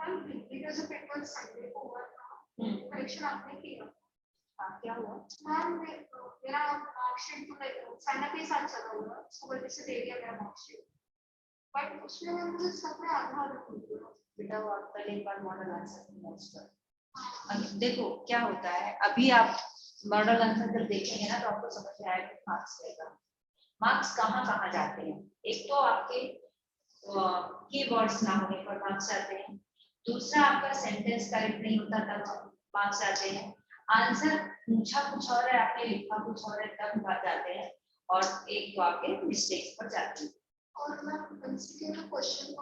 Paper Sunday को हुआ था, परीक्षा आपने किया। क्या हुआ मैम? मेरा मार्कशीट तो साइना के साथ चला हुआ, उसको वजह से दे दिया मेरा मार्कशीट, बट उसमें मुझे सब में आधार बेटा वो आप कल एक बार मॉडल आंसर अब देखो क्या होता है। अभी आप मॉडल आंसर जब देखेंगे ना तो आपको समझ में आएगा मार्क्स रहेगा। मार्क्स कहाँ कहाँ जाते हैं? एक तो आपके कीवर्ड्स ना होने पर मार्क्स आते हैं, दूसरा आपका सेंटेंस करेक्ट नहीं होता तब मार्क्स आते हैं, आंसर पूछा कुछ और है आपने लिखा कुछ और है तब जाते हैं, और एक तो आपके मिस्टेक्स पर जाते हैं। और मैं एमसीक्यू में क्वेश्चन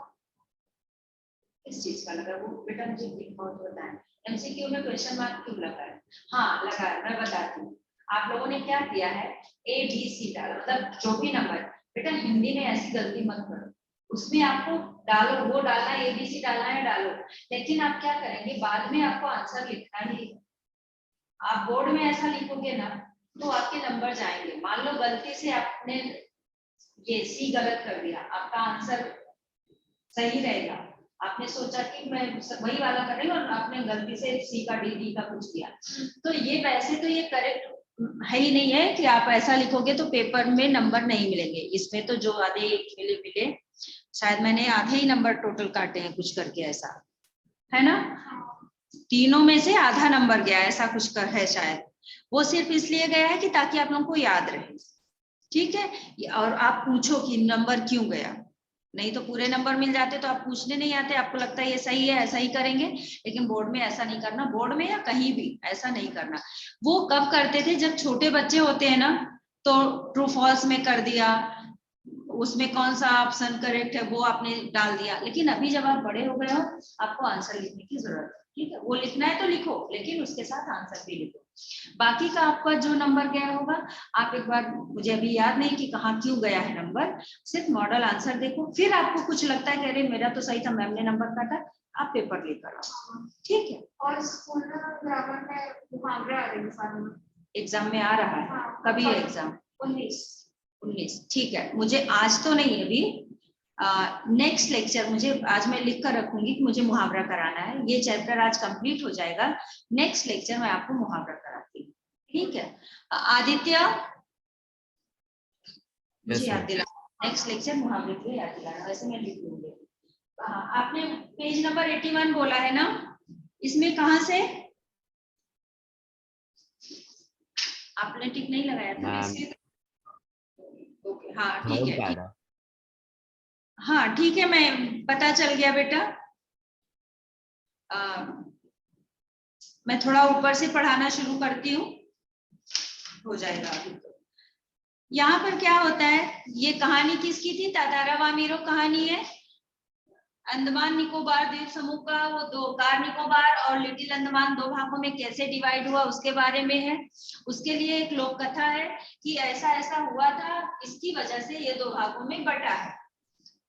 इस चीज का लगा वो बेटा मुझे बहुत बताएं एमसीक्यू में क्वेश्चन मार्क क्यों लगा है? हाँ लगा है, मैं बताती हूँ। आप लोगों ने क्या किया है, ए बी सी डाला, मतलब जो भी नंबर, बेटा हिंदी में ऐसी गलती मत करो, उसमें आपको डालो वो डालना ए बी सी डालना है डालो, लेकिन आप क्या करेंगे बाद में आपको आंसर लिखना ही है। आप बोर्ड में ऐसा लिखोगे ना तो आपके नंबर जाएंगे। मान लो गलती से आपने ये सी गलत कर दिया, आपका आंसर सही रहेगा, आपने सोचा कि मैं वही वाला कर रही हूँ और आपने गलती से सी का डी का कुछ किया, तो ये वैसे तो ये करेक्ट है ही नहीं है कि आप ऐसा लिखोगे तो पेपर में नंबर नहीं मिलेंगे। इसमें तो जो आधे मिले शायद मैंने आधे ही नंबर टोटल काटे हैं कुछ करके, ऐसा है ना, तीनों में से आधा नंबर गया ऐसा कुछ कर है शायद। वो सिर्फ इसलिए गया है कि ताकि आप लोगों को याद रहे, ठीक है, और आप पूछो कि नंबर क्यों गया, नहीं तो पूरे नंबर मिल जाते तो आप पूछने नहीं आते, आपको लगता है ये सही है ऐसा ही करेंगे, लेकिन बोर्ड में ऐसा नहीं करना, बोर्ड में या कहीं भी ऐसा नहीं करना। वो कब करते थे जब छोटे बच्चे होते हैं ना, तो ट्रू फॉल्स में कर दिया, उसमें कौन सा ऑप्शन करेक्ट है वो आपने डाल दिया, लेकिन अभी जब आप बड़े हो गए हो आपको आंसर लिखने की जरूरत है, ठीक है, वो लिखना है तो लिखो लेकिन उसके साथ आंसर भी लिखो। बाकी का आपका जो नंबर गया होगा आप एक बार, मुझे अभी याद नहीं कि कहाँ क्यों गया है नंबर, सिर्फ मॉडल आंसर देखो, फिर आपको कुछ लगता है कि अरे मेरा तो सही था मैम ने नंबर काटा, आप पेपर लेकर आओ, ठीक है। और स्कूल में ग्रामर में मुहावरे आ रहे हैं एग्जाम में आ रहा है, कभी है एग्जाम? 19, ठीक है, मुझे आज तो नहीं अभी, नेक्स्ट लेक्चर मुझे आज मैं लिख कर रखूंगी कि मुझे मुहावरा कराना है, ये चैप्टर आज कंप्लीट हो जाएगा, नेक्स्ट लेक्चर में आपको मुहावरा कराती हूँ, ठीक है। आदित्य मुझे याद दिलाना, नेक्स्ट लेक्चर मुहावरे के लिए याद दिलाना, वैसे मैं लिख लूंगी। आपने पेज नंबर 81 बोला है ना, इसमें कहाँ से आपने टिक नहीं लगाया था? ओके हाँ ठीक है, हाँ ठीक है, मैं पता चल गया बेटा। मैं थोड़ा ऊपर से पढ़ाना शुरू करती हूँ, हो जाएगा अभी तो। यहाँ पर क्या होता है, ये कहानी किसकी थी? तातारा वामीरो कहानी है, अंडमान निकोबार द्वीप समूह का, वो दो कार निकोबार और लिटिल अंडमान दो भागों में कैसे डिवाइड हुआ उसके बारे में है। उसके लिए एक लोक कथा है कि ऐसा ऐसा हुआ था, इसकी वजह से ये दो भागों में बटा है,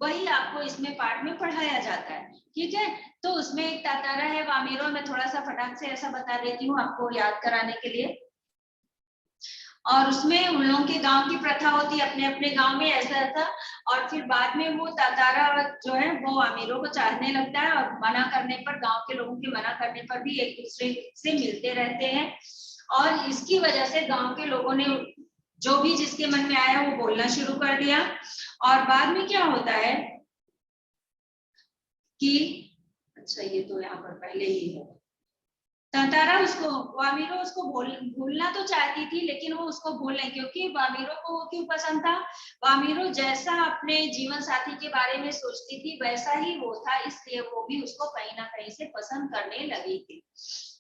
वही आपको इसमें पाठ में पढ़ाया जाता है, ठीक है। तो उसमें एक तातारा है वामीरो, मैं थोड़ा सा फटाक से ऐसा बता देती हूँ आपको याद कराने के लिए, और उसमें उन लोगों के गांव की प्रथा होती है, अपने अपने गांव में ऐसा ऐसा, और फिर बाद में वो तातारा जो है वो वामीरो को चाहने लगता है, और मना करने पर, गांव के लोगों के मना करने पर भी एक दूसरे से मिलते रहते हैं, और इसकी वजह से गांव के लोगों ने जो भी जिसके मन में आया वो बोलना शुरू कर दिया। और बाद में क्या होता है कि अच्छा ये तो यहाँ पर पहले ही है, तातारा उसको, वामीरो उसको भूलना तो चाहती थी लेकिन वो उसको भूल नहीं, क्योंकि वामीरो को वो क्यों पसंद था, वामीरो जैसा अपने जीवन साथी के बारे में सोचती थी वैसा ही वो था, इसलिए वो भी उसको कहीं ना कहीं से पसंद करने लगी थी,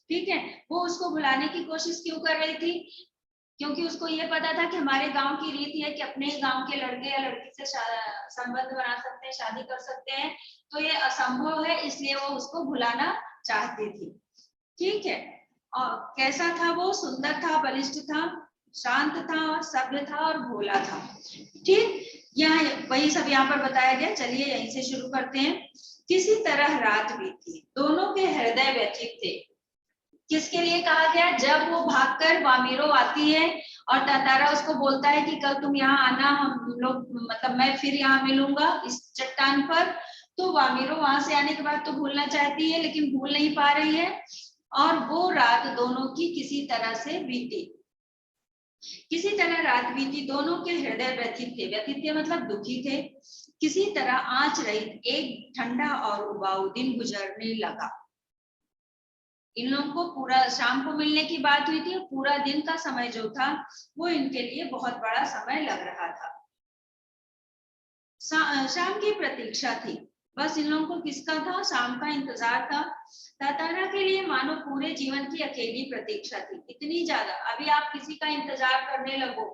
ठीक है। वो उसको भुलाने की कोशिश क्यों कर रही थी, क्योंकि उसको ये पता था कि हमारे गांव की रीति है कि अपने ही गांव के लड़के या लड़की से संबंध बना सकते हैं, शादी कर सकते हैं, तो ये असंभव है, इसलिए वो उसको भुलाना चाहती थी, ठीक है। और कैसा था वो? सुंदर था, बलिष्ठ था, शांत था, सभ्य था और भोला था, ठीक। यहाँ वही सब यहाँ पर बताया गया, चलिए यहीं से शुरू करते हैं। किसी तरह रात बीती, दोनों के हृदय व्यथित थे। किसके लिए कहा गया? जब वो भागकर वामीरो आती है और तातारा उसको बोलता है कि कल तुम यहाँ आना, हम लोग मतलब मैं फिर यहाँ मिलूंगा इस चट्टान पर, तो वामीरो वहां से आने के बाद तो भूलना चाहती है लेकिन भूल नहीं पा रही है, और वो रात दोनों की किसी तरह से बीती। किसी तरह रात बीती, दोनों के हृदय व्यथित थे, व्यथित थे मतलब दुखी थे। किसी तरह आंच रहित एक ठंडा और उबाऊ दिन गुजरने लगा। इन लोगों को पूरा शाम को मिलने की बात हुई थी, पूरा दिन का समय जो था वो इनके लिए बहुत बड़ा समय लग रहा था। शाम की प्रतीक्षा थी, बस इन लोगों को किसका था? शाम का इंतजार था। तातारा के लिए मानो पूरे जीवन की अकेली प्रतीक्षा थी, इतनी ज्यादा। अभी आप किसी का इंतजार करने लगो,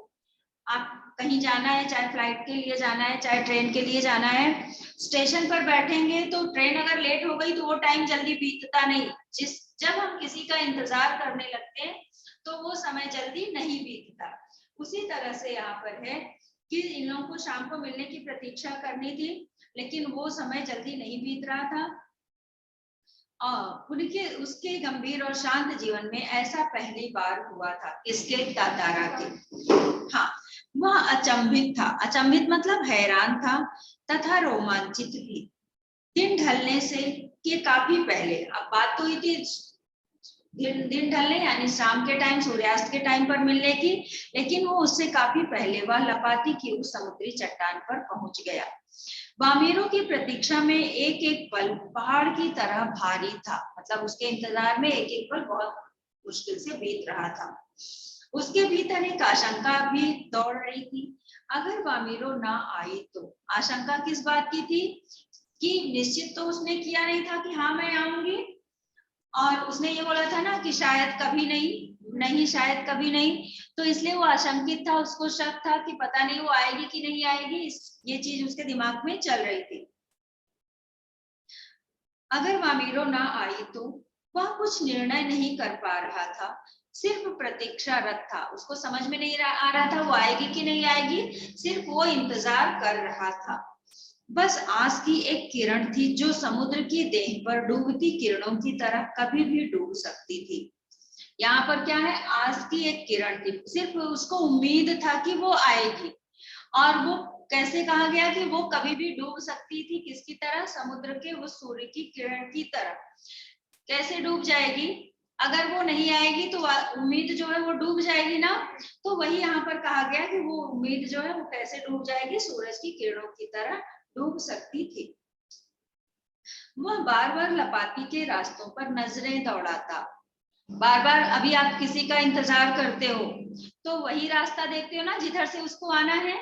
आप कहीं जाना है, चाहे फ्लाइट के लिए जाना है, चाहे ट्रेन के लिए जाना है, स्टेशन पर बैठेंगे तो ट्रेन अगर लेट हो गई तो वो टाइम जल्दी बीतता नहीं। जब हम किसी का इंतजार करने लगते हैं तो वो समय जल्दी नहीं बीतता। उसी तरह से यहाँ पर है कि इन लोगों को शाम को मिलने की प्रतीक्षा करनी थी, लेकिन वो समय जल्दी नहीं बीत रहा था। उनके उसके गंभीर और शांत जीवन में ऐसा पहली बार हुआ था। किसके? तातारा के। हाँ, वह अचंभित था। अचंभित मतलब हैरान था, तथा रोमांचित भी। दिन ढलने से के काफी पहले, अब बात तो हुई थी दिन ढलने यानी शाम के टाइम, सूर्यास्त के टाइम पर मिलने की, लेकिन वो उससे काफी पहले वह लपाती की उस समुद्री चट्टान पर पहुंच गया। वामीरो की प्रतीक्षा में एक एक पल पहाड़ की तरह भारी था, मतलब उसके इंतजार में एक एक पल बहुत मुश्किल से बीत रहा था। उसके भीतर एक आशंका भी दौड़ रही थी, अगर वामीरो ना आई तो। आशंका किस बात की थी? कि निश्चित तो उसने किया नहीं था कि हाँ मैं आऊंगी, और उसने ये बोला था ना कि शायद कभी नहीं शायद कभी नहीं, तो इसलिए वो आशंकित था, उसको शक था कि पता नहीं वो आएगी कि नहीं आएगी, ये चीज उसके दिमाग में चल रही थी। अगर वामीरो ना आई तो वह कुछ निर्णय नहीं कर पा रहा था, सिर्फ प्रतीक्षारत था। उसको समझ में नहीं आ रहा था वो आएगी कि नहीं आएगी, सिर्फ वो इंतजार कर रहा था। बस आस की एक किरण थी जो समुद्र की देह पर डूबती किरणों की तरह कभी भी डूब सकती थी। यहाँ पर क्या है? आस की एक किरण थी, सिर्फ उसको उम्मीद था कि वो आएगी। और वो कैसे कहा गया कि वो कभी भी डूब सकती थी? किसकी तरह? समुद्र के उस सूर्य की किरण की तरह। कैसे डूब जाएगी? अगर वो नहीं आएगी तो उम्मीद जो है वो डूब जाएगी ना। तो वही यहाँ पर कहा गया कि वो उम्मीद जो है वो कैसे डूब जाएगी? सूरज की किरणों की तरह डूब सकती थी। वह बार बार लपाती के रास्तों पर नजरें दौड़ाता। बार बार, अभी आप किसी का इंतजार करते हो तो वही रास्ता देखते हो ना जिधर से उसको आना है,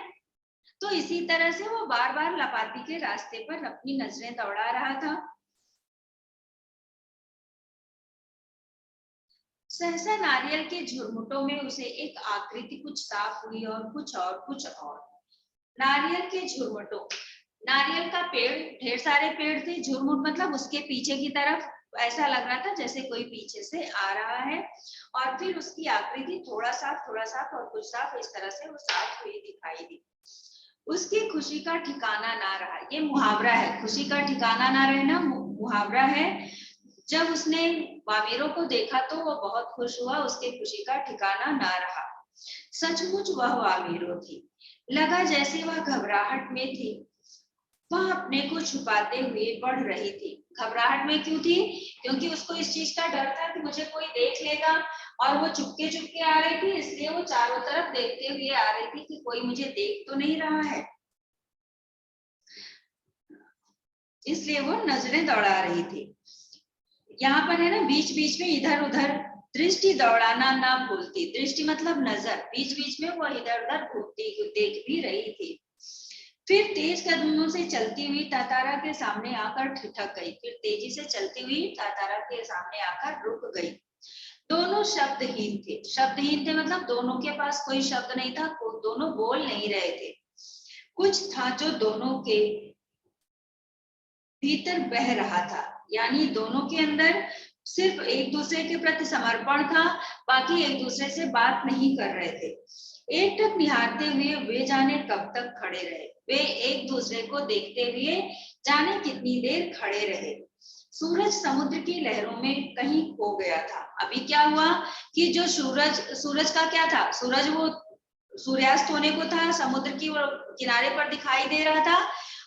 तो इसी तरह से वो बार बार लपाती के रास्ते पर अपनी नजरें दौड़ा रहा था। सहसा नारियल के झुरमुटों में उसे एक आकृति कुछ साफ हुई, और कुछ और कुछ और। नारियल के झुरमुटों, नारियल का पेड़, ढेर सारे पेड़ थे, झुरमुट मतलब उसके पीछे की तरफ ऐसा लग रहा था जैसे कोई पीछे से आ रहा है, और फिर उसकी आकृति थोड़ा साफ और कुछ साफ, इस तरह से वो साफ हुई दिखाई दी। उसकी खुशी का ठिकाना ना रहा। ये मुहावरा है, खुशी का ठिकाना ना रहना मुहावरा है। जब उसने वामीरो को देखा तो वो बहुत खुश हुआ, उसके खुशी का ठिकाना ना रहा। सचमुच वह वामीरो थी, लगा जैसे वह घबराहट में थी। वह अपने को छुपाते हुए बढ़ रही थी। घबराहट में क्यों थी? क्योंकि उसको इस चीज का डर था कि मुझे कोई देख लेगा, और वो चुपके चुपके आ रही थी, इसलिए वो चारों तरफ देखते हुए आ रही थी कि कोई मुझे देख तो नहीं रहा है, इसलिए वो नजरें दौड़ा रही थी। यहाँ पर है ना, बीच बीच में इधर उधर दृष्टि दौड़ाना ना भूलती। दृष्टि मतलब नजर, बीच बीच में वो इधर उधर घूमती देख भी रही थी। फिर तेज कदमों से चलती हुई तातारा के सामने आकर ठिठक गई। फिर तेजी से चलती हुई तातारा के सामने आकर रुक गई। दोनों शब्दहीन थे। शब्दहीन थे मतलब दोनों के पास कोई शब्द नहीं था, दोनों बोल नहीं रहे थे। कुछ था जो दोनों के भीतर बह रहा था, यानी दोनों के अंदर सिर्फ एक दूसरे के प्रति समर्पण था, बाकी एक दूसरे से बात नहीं कर रहे थे। एकटक निहारते हुए वे जाने कब तक खड़े रहे। वे एक दूसरे को देखते हुए जाने कितनी देर खड़े रहे। सूरज समुद्र की लहरों में कहीं खो गया था। अभी क्या हुआ कि जो सूरज का क्या था? सूरज वो सूर्यास्त होने को था, समुद्र की किनारे पर दिखाई दे रहा था,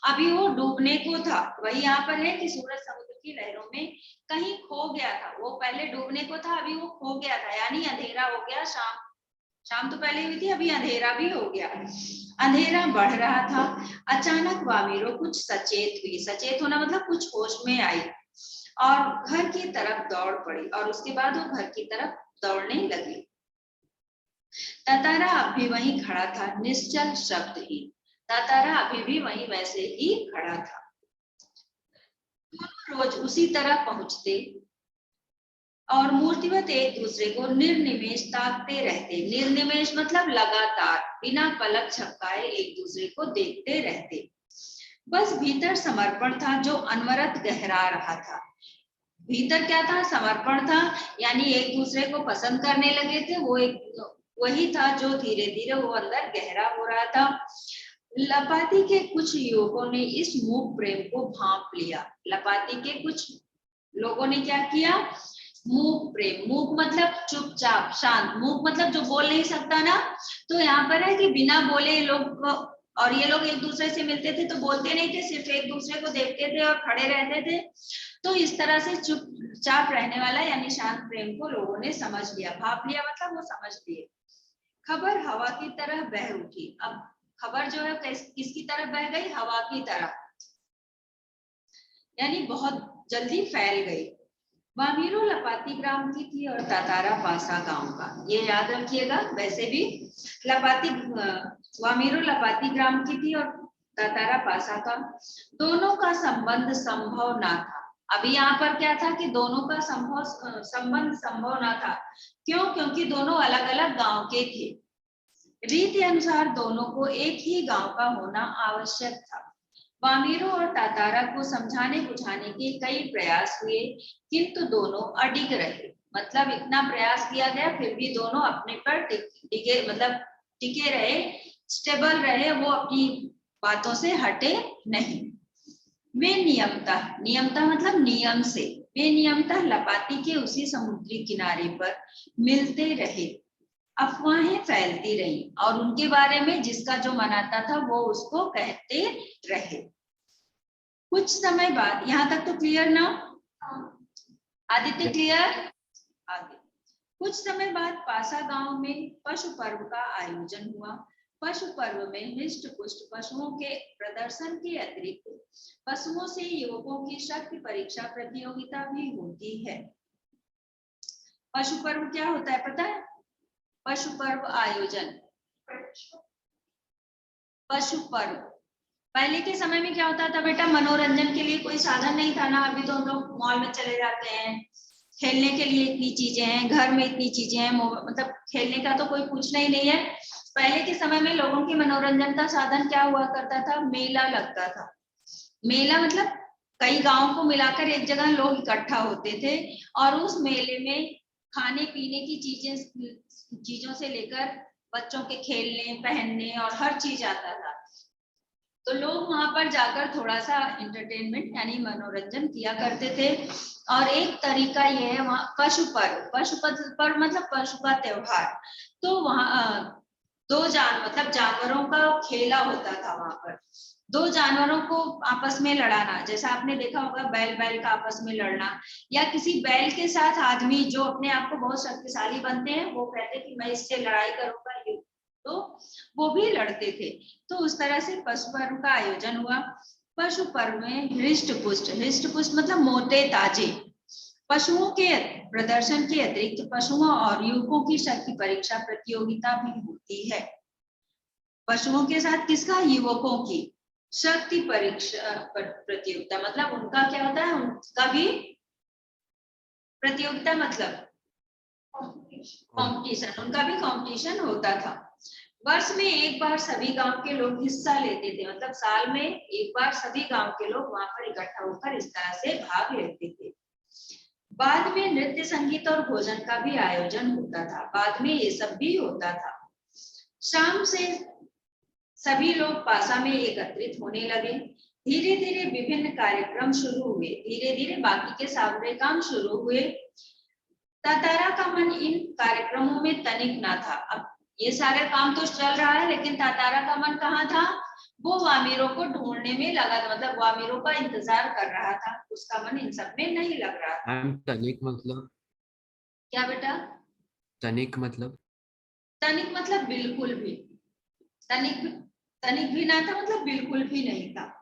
अभी वो डूबने को था। वही यहाँ पर है कि सूरज समुद्र की लहरों में कहीं खो गया था। वो पहले डूबने को था, अभी वो खो गया था, यानी अंधेरा हो गया। शाम तो पहले हुई थी, अभी अंधेरा भी हो गया। अंधेरा बढ़ रहा था। अचानक वामीरो कुछ सचेत हुई। सचेत होना मतलब कुछ होश में आई और घर की तरफ दौड़ पड़ी, और उसके बाद वो घर की तरफ दौड़ने लगी। तातारा अभी वहीं खड़ा था, निश्चल शब्द ही। तातारा अभी भी वहीं वैसे ही खड़ा था। रोज उसी तरह पहुंचते और मूर्तिवत एक दूसरे को निर्निमेष ताकते रहते। निर्निमेष मतलब लगातार बिना पलक झपकाए एक दूसरे को देखते रहते। बस भीतर समर्पण था जो अनवरत गहरा रहा था। भीतर क्या था? समर्पण था, यानी एक दूसरे को पसंद करने लगे थे। वो एक वही था जो धीरे धीरे वो अंदर गहरा हो रहा था। लपाती के कुछ युवकों ने इस मूक प्रेम को भांप लिया। लपाती के कुछ लोगों ने क्या किया? मूक प्रेम। मूक मतलब चुपचाप, शांत। मूक मतलब जो बोल नहीं सकता ना, तो यहाँ पर है कि बिना बोले लोग, और ये लोग एक दूसरे से मिलते थे तो बोलते नहीं थे, सिर्फ एक दूसरे को देखते थे और खड़े रहते थे। तो इस तरह से चुपचाप रहने वाला यानी शांत प्रेम को लोगों ने समझ लिया। भाप लिया मतलब वो समझ लिए। खबर हवा की तरह बह उठी। अब खबर जो है किसकी तरफ बह गई? हवा की तरह, यानी बहुत जल्दी फैल गई। वामीरो लपाती ग्राम की थी और तातारा पासा गांव का। ये याद रखिएगा। वैसे भी वामीरो लपाती ग्राम की थी और तातारा पासा का। दोनों का संबंध संभव ना था। अभी यहाँ पर क्या था कि दोनों का संबंध संभव ना था। क्यों? क्योंकि दोनों अलग अलग गांव के थे। रीति अनुसार दोनों को एक ही गांव का होना आवश्यक था। वामीरो और तातारा को समझाने बुझाने के कई प्रयास हुए, किंतु दोनों अडिग रहे। मतलब इतना प्रयास किया गया, फिर भी दोनों अपने पर टिके रहे, स्टेबल रहे। वो अपनी बातों से हटे नहीं। वे नियमतः मतलब नियम से, वे नियमतः लपाती के उसी समुद्री किनारे पर मिलते रहे। अफवाहें फैलती रही और उनके बारे में जिसका जो मन आता था वो उसको कहते रहे। कुछ समय बाद, यहाँ तक तो क्लियर ना? आदित्य क्लियर? आगे कुछ समय बाद पासा गांव में पशु पर्व का आयोजन हुआ। पशु पर्व में हृष्ट पुष्ट पशुओं के प्रदर्शन के अतिरिक्त पशुओं से युवकों की शक्ति परीक्षा प्रतियोगिता भी होती है। पशु पर्व क्या होता है पता है? पशु पर्व आयोजन। पशु पर्व पहले के समय में क्या होता था बेटा? मनोरंजन के लिए कोई साधन नहीं था ना। अभी तो हम लोग मॉल में चले जाते हैं, खेलने के लिए इतनी चीजें हैं, घर में इतनी चीजें हैं, मतलब खेलने का तो कोई पूछना ही नहीं है। पहले के समय में लोगों के मनोरंजन का साधन क्या हुआ करता था? मेला लगता था। मेला मतलब कई गांवों को मिलाकर एक जगह लोग इकट्ठा होते थे और उस मेले में खाने पीने की चीजों से लेकर बच्चों के खेलने पहनने और हर चीज आता था। तो लोग वहां पर जाकर थोड़ा सा एंटरटेनमेंट यानी मनोरंजन किया करते थे। और एक तरीका ये है वहाँ पशु पर्व मतलब पशु का त्योहार। तो वहाँ मतलब जानवरों का खेला होता था। वहां पर दो जानवरों को आपस में लड़ाना, जैसा आपने देखा होगा बैल का आपस में लड़ना, या किसी बैल के साथ आदमी जो अपने आप को बहुत शक्तिशाली बनते हैं वो कहते कि मैं इससे लड़ाई करूंगा, तो वो भी लड़ते थे। तो उस तरह से पशु पर्व का आयोजन हुआ। पशु पर्व में हृष्ट पुष्ट मतलब मोटे ताजे पशुओं के प्रदर्शन के अतिरिक्त पशुओं और युवकों की शक्ति परीक्षा प्रतियोगिता भी होती है। पशुओं के साथ किसका? युवकों की शक्ति परीक्षा प्रतियोगिता। मतलब उनका क्या होता है? उनका भी प्रतियोगिता मतलब कंपटीशन, उनका भी कंपटीशन होता था। वर्ष में एक बार सभी गांव के लोग हिस्सा लेते थे। मतलब साल में एक बार सभी गांव के लोग वहां पर इकट्ठा होकर इस तरह से भाग लेते थे। बाद में नृत्य संगीत और भोजन का भी आयोजन होता था। बाद में ये सब भी होता था। शाम से सभी लोग पासा में एकत्रित होने लगे। धीरे धीरे विभिन्न कार्यक्रम शुरू हुए। धीरे धीरे बाकी के सारे काम शुरू हुए। तातारा का मन इन कार्यक्रमों में तनिक ना था। अब ये सारे काम तो चल रहा है, लेकिन तातारा का मन कहाँ था? वो वामिरों को ढूंढने में लगा था, मतलब वामिरों का इंतजार कर रहा था, उसका मन इन सब में नहीं लग रहा था। मैम तनिक मतलब? क्या बेटा? तनिक मतलब? तनिक मतलब बिल्कुल भी, तनिक तनिक भी ना था, मतलब बिल्कुल भी नहीं था।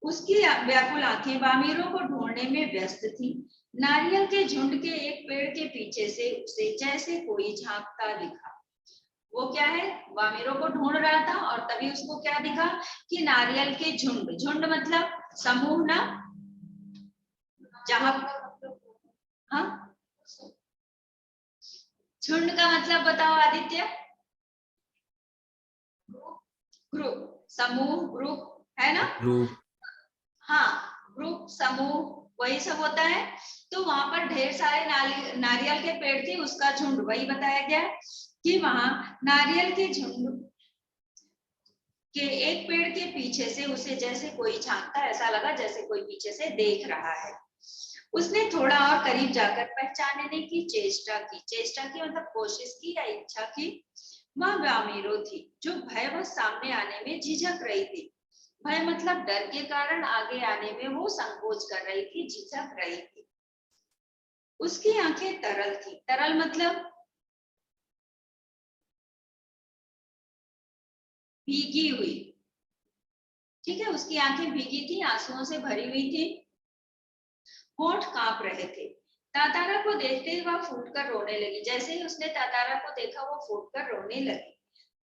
उसकी व्याकुल आंखें वामिरों को ढूंढने में व्यस्त थी। नारियल के झुंड के एक पेड़ के पीछे से उसे जैसे कोई झांकता दिखा। वो क्या है, वामिरों को ढूंढ रहा था और तभी उसको क्या दिखा कि नारियल के झुंड, झुंड मतलब समूह ना, जहां, हाँ, झुंड का मतलब बताओ आदित्य? ग्रुप, समूह, ग्रुप है ना? ग्रुप। हाँ, ग्रुप, समूह, वही सब होता है। तो वहां पर ढेर सारे नारियल के पेड़ थे, उसका झुंड, वही बताया गया कि वहां नारियल के झुंड के एक पेड़ के पीछे से उसे जैसे कोई झांकता, ऐसा लगा जैसे कोई पीछे से देख रहा है। उसने थोड़ा और करीब जाकर पहचानने की चेष्टा की, चेष्टा की मतलब कोशिश की या इच्छा की। वह वामिरो थी जो भयवश सामने आने में झिझक रही थी। भय मतलब डर के कारण आगे आने में वो संकोच कर रही थी, झिझक रही थी। उसकी आंखें तरल थी, तरल मतलब भीगी हुई, ठीक है, उसकी आंखें भीगी थी, आंसुओं से भरी हुई थी, होंठ कांप रहे थे। तातारा को देखते ही वह फूटकर रोने लगी। जैसे ही उसने तातारा को देखा वो फूटकर रोने लगी।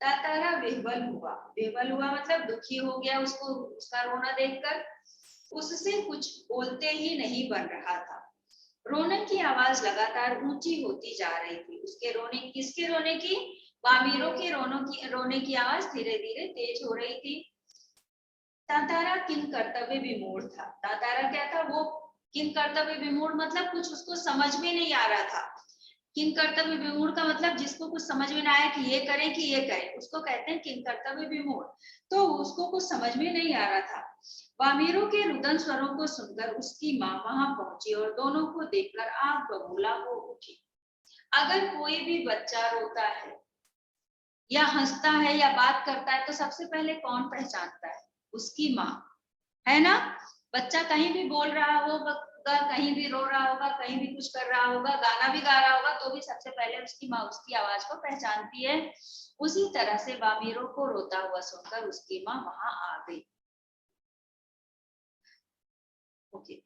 तातारा विह्वल हुआ मतलब दुखी हो गया, उसको उसका रोना देखकर। उससे कुछ बोलते ही नहीं बन रहा था। रोने की आवाज लगातार ऊंची होती जा रही थी। उसके रोने, किसके रोने की? वामिरों के रोने की आवाज धीरे धीरे तेज हो रही थी। तातारा किन कर्तव्य विमूढ़ था। तातारा क्या था? वो किन कर्तव्य विमूढ़ मतलब कुछ उसको समझ में नहीं आ रहा था। किन कर्तव्य विमूढ़ का मतलब जिसको कुछ समझ में ना आया कि ये करें कि ये करें, उसको कहते हैं किन कर्तव्य विमूढ़। तो उसको कुछ समझ में नहीं आ रहा था। वामिरों के रुदन स्वरों को सुनकर उसकी माँ वहां पहुंची और दोनों को देखकर आग बबूला हो उठी। अगर कोई भी बच्चा रोता है या हंसता है या बात करता है तो सबसे पहले कौन पहचानता है? उसकी माँ, है ना? बच्चा कहीं भी बोल रहा होगा, कहीं भी रो रहा होगा, कहीं भी कुछ कर रहा होगा, गाना भी गा रहा होगा, तो भी सबसे पहले उसकी माँ उसकी आवाज को पहचानती है। उसी तरह से वामिरों को रोता हुआ सुनकर उसकी माँ वहां आ गई। ओके,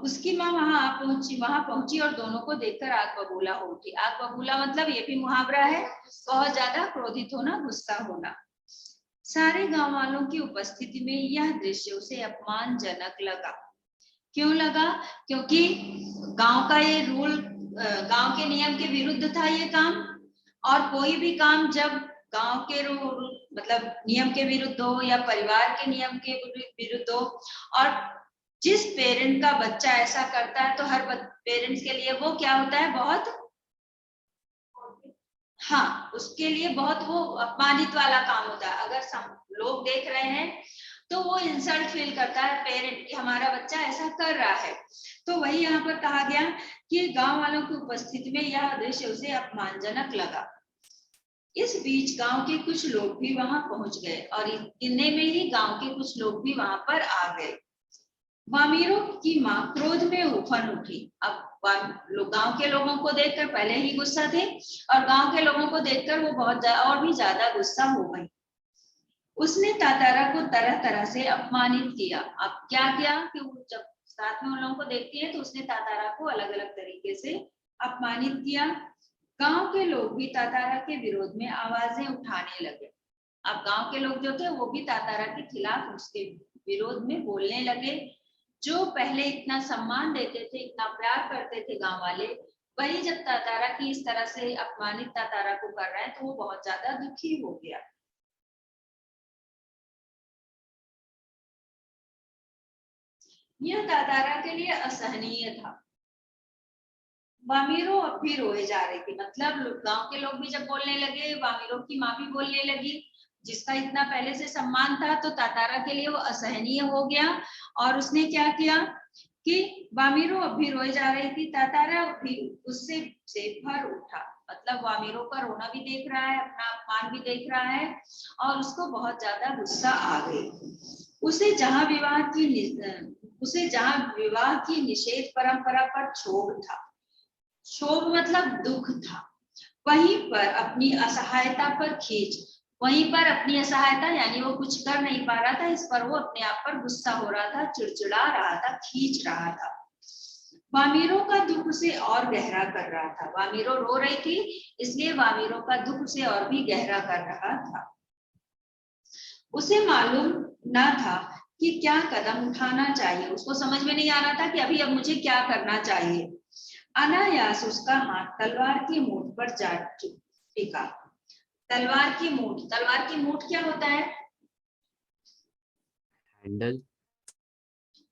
उसकी माँ वहां पहुंची और दोनों को देखकर आग बबूला हो उठी। आग बबूला मतलब ये भी मुहावरा है, बहुत ज्यादा क्रोधित होना, गुस्सा होना। सारे गांव वालों की उपस्थिति में यह दृश्य उसे अपमानजनक लगा। क्यों लगा? क्योंकि गांव का ये रूल, गांव के नियम के विरुद्ध था ये काम। और कोई भी काम जब गांव के मतलब नियम के विरुद्ध हो या परिवार के नियम के विरुद्ध हो, और जिस पेरेंट का बच्चा ऐसा करता है तो हर पेरेंट्स के लिए वो क्या होता है, बहुत, हाँ, उसके लिए बहुत वो अपमानित वाला काम होता है। अगर लोग देख रहे हैं तो वो इंसल्ट फील करता है पेरेंट कि हमारा बच्चा ऐसा कर रहा है। तो वही यहाँ पर कहा गया कि गांव वालों की उपस्थिति में यह दृश्य उसे अपमानजनक लगा। इस बीच गांव के कुछ लोग भी वहां पहुंच गए और इतने में ही गांव के कुछ लोग भी वहां पर आ गए। वामिरों की माँ क्रोध में उफन उठी। अब गांव के लोगों को देखकर पहले ही गुस्सा थे और गांव के लोगों को देखकर वो बहुत और भी ज्यादा गुस्सा हो गई। उसने तातारा को तरह तरह से अपमानित किया। अब क्या किया कि वो जब साथ में उन लोगों को देखती है तो उसने तातारा को अलग अलग तरीके से अपमानित किया। गांव के लोग भी तातारा के विरोध में आवाजें उठाने लगे। अब गांव के लोग जो थे वो भी तातारा के खिलाफ उसके विरोध में बोलने लगे। जो पहले इतना सम्मान देते थे, इतना प्यार करते थे गांव वाले, वही जब तातारा की इस तरह से अपमानित तातारा को कर रहे हैं तो वो बहुत ज्यादा दुखी हो गया। यह तातारा के लिए असहनीय था। वामिरो अब भी रोए जा रही थी, मतलब गांव के लोग भी जब बोलने लगे, वामिरो की माँ भी बोलने लगी, जिसका इतना पहले से सम्मान था, तो तातारा के लिए वो असहनीय हो गया। और उसने क्या किया कि वामिरो अब भी रोए जा रही थी, तातारा भी गुस्से से भर उठा। मतलब वामिरो का रोना भी देख रहा है, अपना अपमान भी देख रहा है और उसको बहुत ज्यादा गुस्सा आ गई। उसे जहां विवाह की निषेध परंपरा पर क्षोभ था। क्षोभ मतलब दुख था। वहीं पर अपनी असहायता पर खींच, वहीं पर अपनी असहायता यानी वो कुछ कर नहीं पा रहा था, इस पर वो अपने आप पर गुस्सा हो रहा था, चिड़चिड़ा रहा था, खींच रहा था। वामिरो का दुख उसे और गहरा कर रहा था। वामिरो रो रही थी, इसलिए वामिरो का दुख उसे और भी गहरा कर रहा था। उसे मालूम न था कि क्या कदम उठाना चाहिए। उसको समझ में नहीं आ रहा था कि अभी अब मुझे क्या करना चाहिए। अनायास उसका हाथ तलवार की मूठ पर जा टिका। तलवार की मूठ क्या होता है? हैंडल।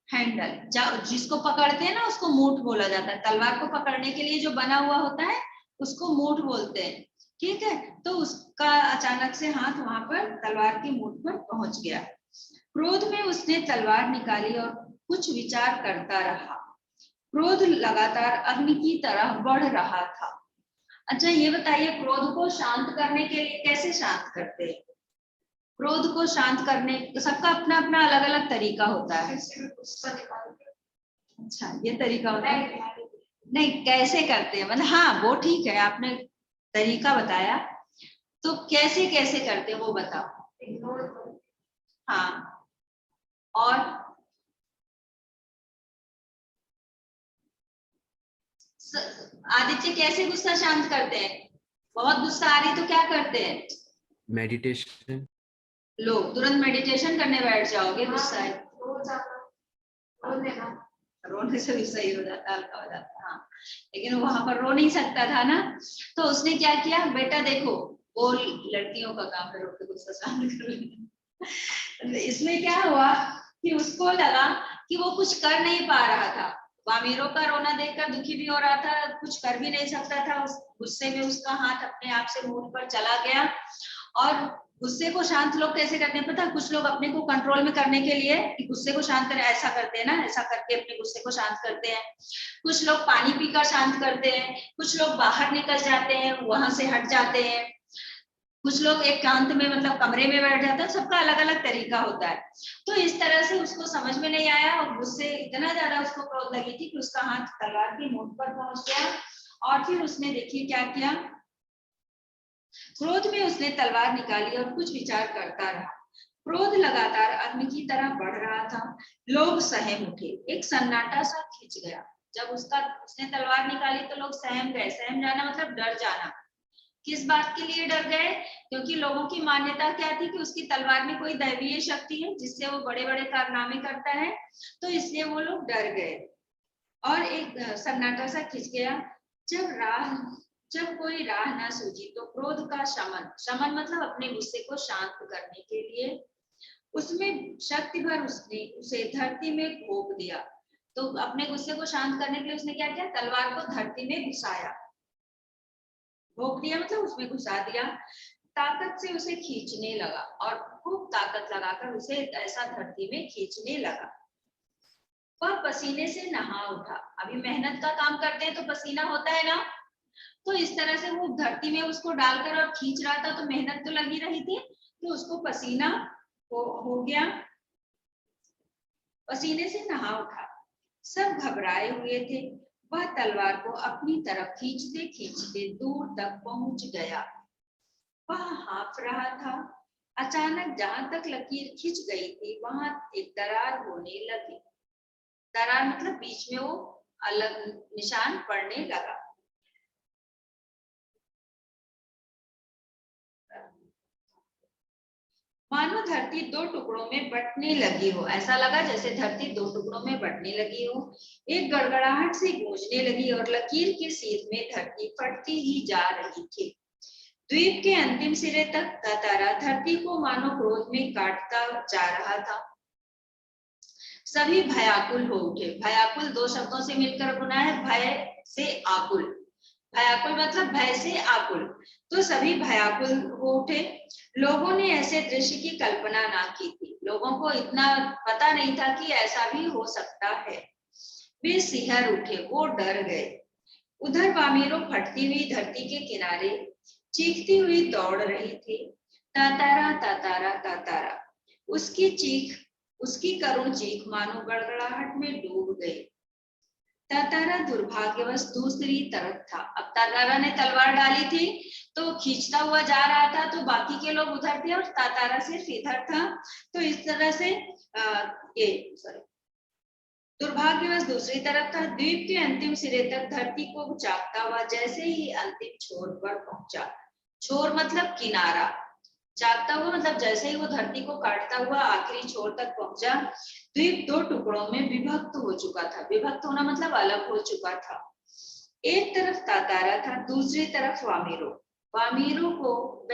हैंडल, जिसको पकड़ते हैं ना उसको मूठ बोला जाता है। तलवार को पकड़ने के लिए जो बना हुआ होता है उसको मूठ बोलते हैं, ठीक है। तो उसका अचानक से हाथ वहां पर तलवार की मूठ पर पहुंच गया। क्रोध में उसने तलवार निकाली और कुछ विचार करता रहा। क्रोध लगातार अग्नि की तरह बढ़ रहा था। अच्छा ये बताइए, क्रोध को शांत करने के लिए कैसे शांत करते हैं? क्रोध को शांत करने सबका अपना अपना अलग अलग तरीका होता है। अच्छा ये तरीका होता है? नहीं, कैसे करते हैं मतलब, हाँ वो ठीक है, आपने तरीका बताया, तो कैसे कैसे करते हैं वो बताओ। हाँ, और आदित्य कैसे गुस्सा शांत करते हैं? बहुत गुस्सा आ रही तो क्या करते हैं? मेडिटेशन। लोग तुरंत मेडिटेशन करने बैठ जाओगे, गुस्सा है रोने से भी सही हो जाता, हल्का हो जाता। हाँ, लेकिन वहां पर रो नहीं सकता था ना, तो उसने क्या किया, बेटा देखो वो लड़कियों का काम है रो के गुस्सा शांत कर। इसमें क्या हुआ कि उसको लगा कि वो कुछ कर नहीं पा रहा था। वामिरो का रोना देखकर दुखी भी हो रहा था, कुछ कर भी नहीं सकता था। उस गुस्से में उसका हाथ अपने आप से मूड पर चला गया। और गुस्से को शांत लोग कैसे करते हैं पता? कुछ लोग अपने को कंट्रोल में करने के लिए कि गुस्से को शांत करें, ऐसा करते हैं ना, ऐसा करके अपने गुस्से को शांत करते हैं। कुछ लोग पानी पीकर शांत करते हैं, कुछ लोग बाहर निकल जाते हैं, वहां से हट जाते हैं, कुछ लोग एकांत में मतलब कमरे में बैठ जाते हैं। सबका अलग अलग तरीका होता है। तो इस तरह से उसको समझ में नहीं आया और गुस्से इतना ज्यादा उसको क्रोध लगी थी कि उसका हाथ तलवार की मूठ पर पहुंच गया। और फिर उसने देखिए क्या किया, क्रोध में उसने तलवार निकाली और कुछ विचार करता रहा। क्रोध लगातार अग्नि की तरह बढ़ रहा था। लोग सहम उठे, एक सन्नाटा सा खिंच गया। जब उसने तलवार निकाली तो लोग सहम गए। सहम जाना मतलब डर जाना। किस बात के लिए डर गए? क्योंकि लोगों की मान्यता क्या थी कि उसकी तलवार में कोई दैवीय शक्ति है जिससे वो बड़े बड़े कारनामे करता है, तो इसलिए वो लोग डर गए और एक सन्नाटा सा खिंच गया। जब कोई राह ना सूझी तो क्रोध का शमन मतलब अपने गुस्से को शांत करने के लिए उसमें शक्ति भर उसने उसे धरती में घोंप दिया। तो अपने गुस्से को शांत करने के लिए उसने क्या किया, तलवार को धरती में घुसाया। घोंप दिया मतलब उसमें घुसा दिया। ताकत से उसे खींचने लगा और खूब ताकत लगाकर उसे ऐसा धरती में खींचने लगा। वह पसीने से नहा उठा। अभी मेहनत का काम करते हैं तो पसीना होता है ना, तो इस तरह से वो धरती में उसको डालकर और खींच रहा था, तो मेहनत तो लगी रही थी, तो उसको पसीना हो गया। पसीने से नहा उठा। सब घबराए हुए थे। वह तलवार को अपनी तरफ खींचते खींचते दूर तक पहुंच गया। वह हाँफ रहा था। अचानक जहां तक लकीर खिंच गई थी वहां एक दरार होने लगी। दरार मतलब बीच में वो अलग निशान पड़ने लगा। मानो धरती दो टुकड़ों में बंटने लगी हो। ऐसा लगा जैसे धरती दो टुकड़ों में बंटने लगी हो। एक गड़गड़ाहट से गूंजने लगी और लकीर के सिर में धरती फटती ही जा रही थी। द्वीप के अंतिम सिरे तक का तारा धरती को मानो क्रोध में काटता जा रहा था। सभी भयाकुल हो उठे। भयाकुल दो शब्दों से मिलकर बना है, भय से आकुल। भयाकुल मतलब भय से आकुल, तो सभी भयाकुल हो उठे। लोगों ने ऐसे दृश्य की कल्पना ना की थी। लोगों को इतना पता नहीं था कि ऐसा भी हो सकता है। वे सिहर उठे, वो डर गए। उधर वामेरो फटती हुई धरती के किनारे चीखती हुई दौड़ रही थी, तातारा तातारा तातारा। उसकी चीख, उसकी करुण चीख मानो गड़गड़ाहट में डूब गई। तातारा दुर्भाग्यवश दूसरी तरफ था। अब तातारा ने तलवार डाली थी तो खींचता हुआ जा रहा था, तो बाकी के लोग उधर थे और तातारा सिर्फ इधर था। तो इस तरह से दुर्भाग्यवश दूसरी तरफ था। द्वीप के अंतिम सिरे तक धरती को चाकता हुआ जैसे ही अंतिम छोर पर पहुंचा, छोर मतलब किनारा, चाकता हुआ मतलब जैसे ही वो धरती को काटता हुआ आखिरी छोर तक पहुंचा, द्वीप दो टुकड़ों में विभक्त हो चुका था। विभक्त होना मतलब अलग हो चुका था। एक तरफ तातारा था, दूसरी तरफ वामेरो। वामेरो को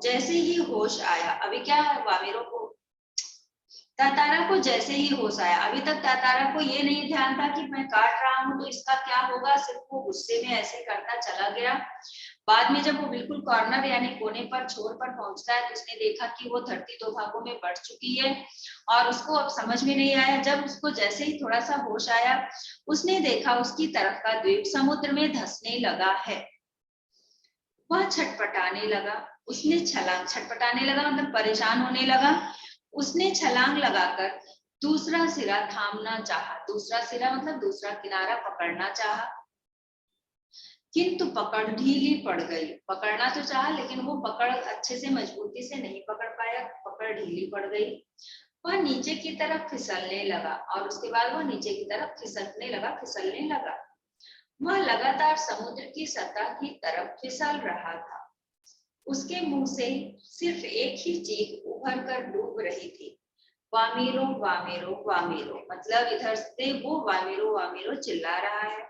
जैसे ही होश आया, अभी क्या है, वामेरो को, तातारा को जैसे ही होश आया, अभी तक तातारा को ये नहीं ध्यान था कि मैं काट रहा हूं तो इसका क्या होगा, सिर्फ वो गुस्से में ऐसे करता चला गया। बाद में जब वो बिल्कुल कॉर्नर यानी कोने पर, छोर पर पहुंचता है, तो उसने देखा कि वो धरती दो भागों में बढ़ चुकी है और उसको अब समझ में नहीं आया। जब उसको जैसे ही थोड़ा सा होश आया, उसने देखा उसकी तरफ का द्वीप समुद्र में धंसने लगा है। वह छटपटाने लगा, उसने छटपटाने लगा मतलब परेशान होने लगा। उसने छलांग लगाकर दूसरा सिरा थामना चाहा, दूसरा सिरा मतलब दूसरा किनारा पकड़ना चाहा, किंतु पकड़ ढीली पड़ गई। पकड़ना तो चाहा लेकिन वो पकड़ अच्छे से मजबूती से नहीं पकड़ पाया, पकड़ ढीली पड़ गई। वह नीचे की तरफ फिसलने लगा और उसके बाद वह नीचे की तरफ फिसलने लगा। वह लगातार समुद्र की सतह की तरफ फिसल रहा था। उसके मुंह से सिर्फ एक ही चीख उभर कर डूब रही थी, वामेरो वामेरो वामेरो। मतलब इधर से वो वामेरो वामेरो चिल्ला रहा है,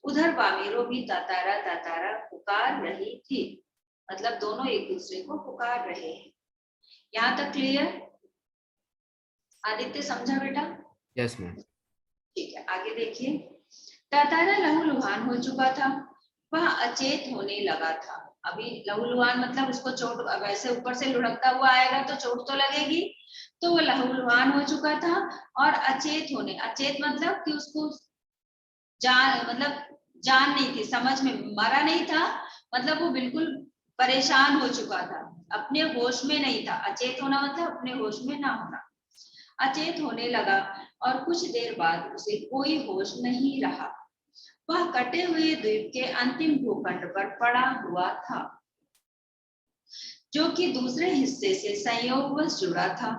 उधर वामेरो भी तातारा तातारा पुकार रही थी। मतलब दोनों एक दूसरे को पुकार रहे हैं। यहाँ तक क्लियर? आदित्य समझा बेटा? Yes ma'am. ठीक है, आगे देखिए। तातारा लहूलुहान हो चुका था, वह अचेत होने लगा था। अभी लहूलुहान मतलब उसको चोट, वैसे ऊपर से लुढ़कता हुआ आएगा तो चोट तो लगेगी, तो वो लहूलुहान हो चुका था और अचेत मतलब कि उसको जान नहीं थी, समझ में, मरा नहीं था, मतलब वो बिल्कुल परेशान हो चुका था, अपने होश में नहीं था। अचेत होना मतलब अपने होश में ना होना। अचेत होने लगा और कुछ देर बाद उसे कोई होश नहीं रहा। वह कटे हुए द्वीप के अंतिम भूखंड पर पड़ा हुआ था, जो कि दूसरे हिस्से से संयोगवश जुड़ा था।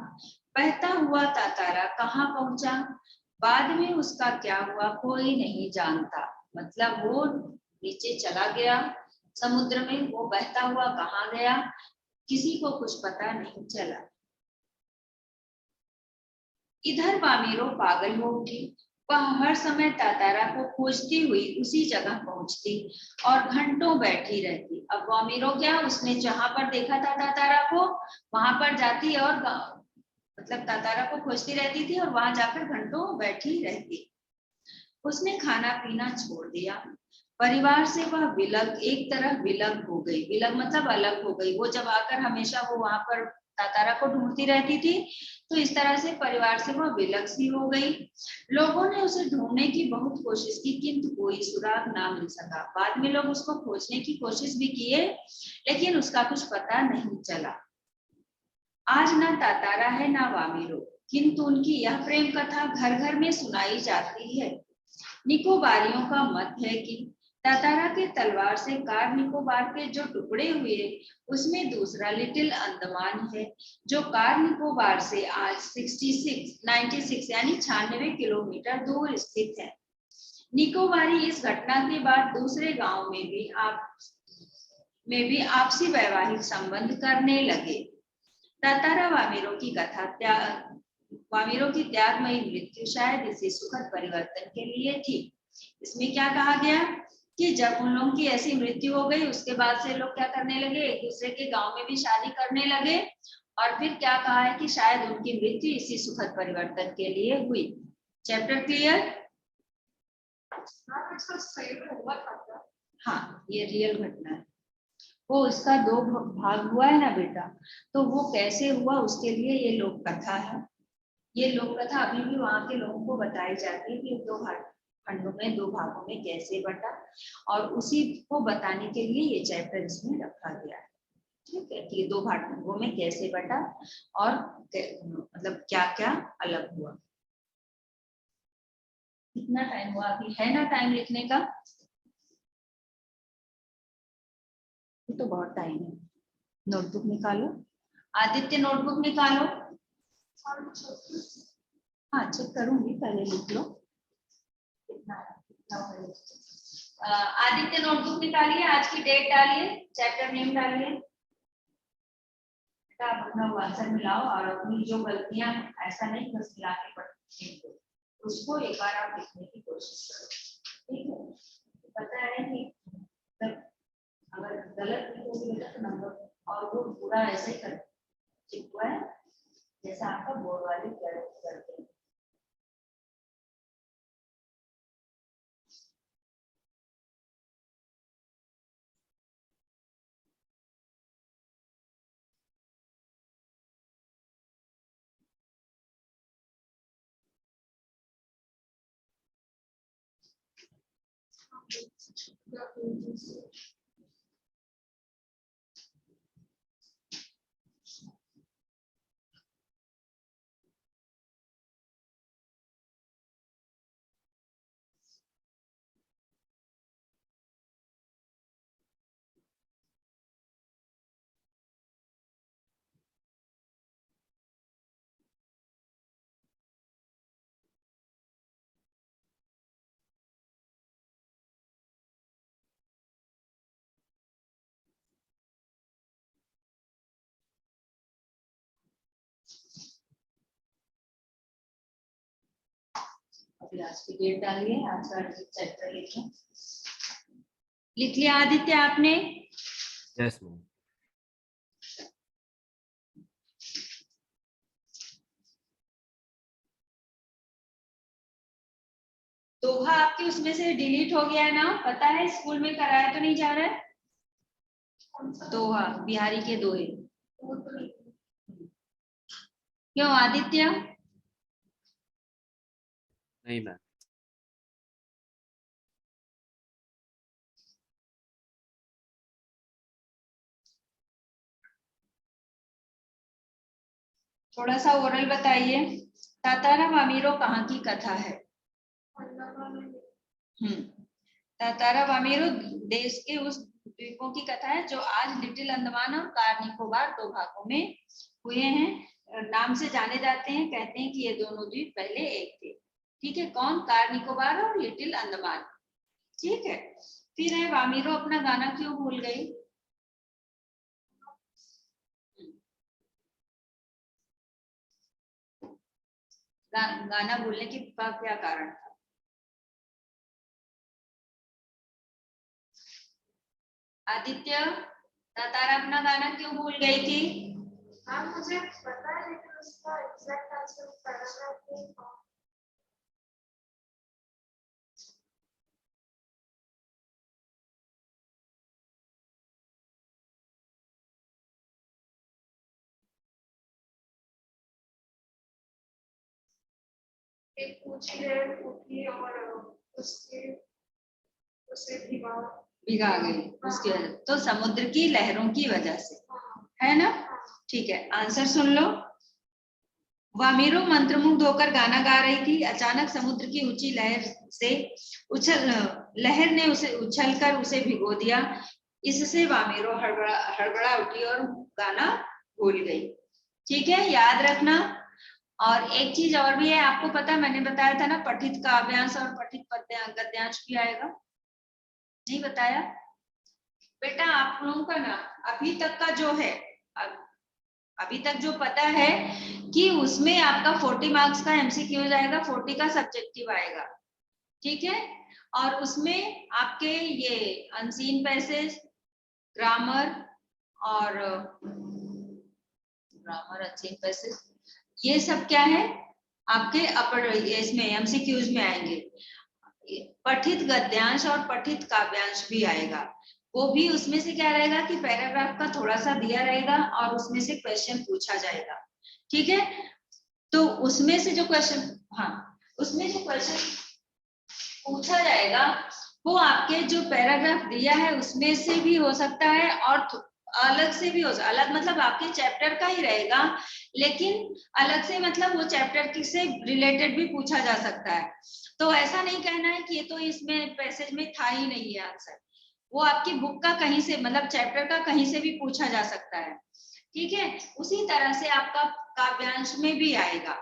बहता हुआ तातारा कहाँ पहुंचा, बाद में उसका क्या हुआ, कोई नहीं जानता। मतलब वो नीचे चला गया समुद्र में, वो बहता हुआ कहाँ गया, किसी को कुछ पता नहीं चला। इधर वामेरो पागल हो उठी। वह हर समय तातारा को खोजती हुई उसी जगह पहुंचती और घंटों बैठी रहती। अब वामेरो क्या, उसने जहां पर देखा था तातारा को, वहां पर जाती और मतलब तातारा को खोजती रहती थी और वहां जाकर घंटों बैठी रहती। उसने खाना पीना छोड़ दिया, परिवार से वह एक तरह विलग हो गई। विलग मतलब अलग हो गई। वो जब आकर हमेशा वो वहां पर तातारा को ढूंढती रहती थी, तो इस तरह से परिवार से वह विलग सी हो गई। लोगों ने उसे ढूंढने की बहुत कोशिश की, किंतु कोई सुराग ना मिल सका। बाद में लोग उसको खोजने की कोशिश भी किए, लेकिन उसका कुछ पता नहीं चला। आज ना तातारा है ना वामेरो, किंतु उनकी यह प्रेम कथा घर घर में सुनाई जाती है। निकोबारियों का मत है कि तातारा के तलवार से कार निकोबार के जो टुकड़े हुए, उसमें दूसरा लिटिल अंडमान है, जो कार निकोबार से आज 96 यानी 96 किलोमीटर दूर स्थित है। निकोबारी इस घटना के बाद दूसरे गांव में भी आपसी वैवाहिक संबंध करने लगे। तातारा वामेरो की कथा, वामेरो की त्यागमयी मृत्यु शायद इसी सुखद परिवर्तन के लिए थी। इसमें क्या कहा गया कि जब उन लोगों की ऐसी मृत्यु हो गई, उसके बाद से लोग क्या करने लगे, एक दूसरे के गांव में भी शादी करने लगे। और फिर क्या कहा है कि शायद उनकी मृत्यु इसी सुखद परिवर्तन के लिए हुई। Chapter clear? हाँ, ये रियल घटना है। वो इसका 2 भाग हुआ है ना बेटा, तो वो कैसे हुआ उसके लिए ये लोक कथा है। ये लोक कथा अभी भी वहां के लोगों को बताई जाती है कि 2 खंडों में, 2 भागों में कैसे बटा, और उसी को बताने के लिए ये चैप्टर इसमें रखा गया है। ठीक है, कि 2 भागों में कैसे बटा और मतलब क्या क्या अलग हुआ। कितना टाइम हुआ अभी, है ना टाइम लिखने का? तो बहुत टाइम है। नोटबुक निकालो, आदित्य नोटबुक निकालो। हाँ चेक करूंगी, पहले लिख लो कितना आदित्य नोटबुक निकालिए, आज की डेट डालिए, चैप्टर नेम डालिए, अपना आंसर मिलाओ और अपनी जो गलतियां हैं ऐसा नहीं बस मिला के पढ़, उसको एक बार आप लिखने की कोशिश करो। ठीक है, पता है कि अगर गलत लिखोगे तो नंबर और वो पूरा ऐसे ही कर हुआ है जैसा आपका बोर्ड वाले करते हैं। अभी आज की डेट डालिए, आज का चैप्टर लिखिए। लिख लिया आदित्य आपने? Yes ma'am. दोहा आपके उसमें से डिलीट हो गया है ना, पता है? स्कूल में कराया तो नहीं जा रहा है? दोहा बिहारी के दोहे। क्यों आदित्य? नहीं मैम। थोड़ा सा ओरल बताइए। ताताराम अमीरो कहाँ की कथा है? ताताराम अमीरो देश के उस द्वीपों की कथा है जो आज लिटिल अंडमान और कार निकोबार 2 भागों में हुए हैं, नाम से जाने जाते हैं। कहते हैं कि ये दोनों द्वीप पहले एक थे। ठीक है, कौन? कार निकोबार और लिटिल अंडमान। ठीक है, फिर है वामीरो अपना गाना क्यों भूल गई? गाना भूलने की क्या कारण था? आदित्य, तातारा अपना गाना क्यों भूल गई थी? हाँ मुझे पता है लेकिन उसका एग्जैक्ट आंसर पैराग्राफ नहीं था। एक ऊंची लहर उठी और उसके उसे भिगा गई उसके वजह, तो समुद्र की लहरों की वजह से, है ना? ठीक है, आंसर सुन लो। वामीरो मंत्रमुग्ध होकर गाना गा रही थी। अचानक समुद्र की ऊंची लहर से लहर ने उसे उछलकर उसे भिगो दिया। इससे वामीरो हड़बड़ा उठी और गाना भूल गई। ठीक है, याद रखना। और एक चीज और भी है, आपको पता, मैंने बताया था ना, पठित काव्यांश और पठित गद्यांश भी आएगा। नहीं बताया बेटा? आप लोगों का ना अभी तक का जो है, अभी तक जो पता है कि उसमें आपका 40 मार्क्स का एमसीक्यू आएगा, 40 का सब्जेक्टिव आएगा। ठीक है, और उसमें आपके ये अनसीन पैसेज, ग्रामर और अनसीन पैसेज, ये सब क्या है आपके अपर इसमें एमसीक्यूज में आएंगे। पठित गद्यांश और पठित काव्यांश भी आएगा। वो भी उसमें से क्या रहेगा कि पैराग्राफ का थोड़ा सा दिया रहेगा और उसमें से क्वेश्चन पूछा जाएगा। ठीक है, तो उसमें से जो क्वेश्चन, हाँ उसमें जो क्वेश्चन पूछा जाएगा वो आपके जो पैराग्राफ दिया है उसमें से भी हो सकता है और अलग से भी हो सकता, अलग मतलब आपके चैप्टर का ही रहेगा, लेकिन अलग से मतलब वो चैप्टर से रिलेटेड भी पूछा जा सकता है। तो ऐसा नहीं कहना है कि ये तो इसमें पैसेज में था ही नहीं है आंसर, वो आपकी बुक का कहीं से मतलब चैप्टर का कहीं से भी पूछा जा सकता है। ठीक है, उसी तरह से आपका काव्यांश में भी आएगा,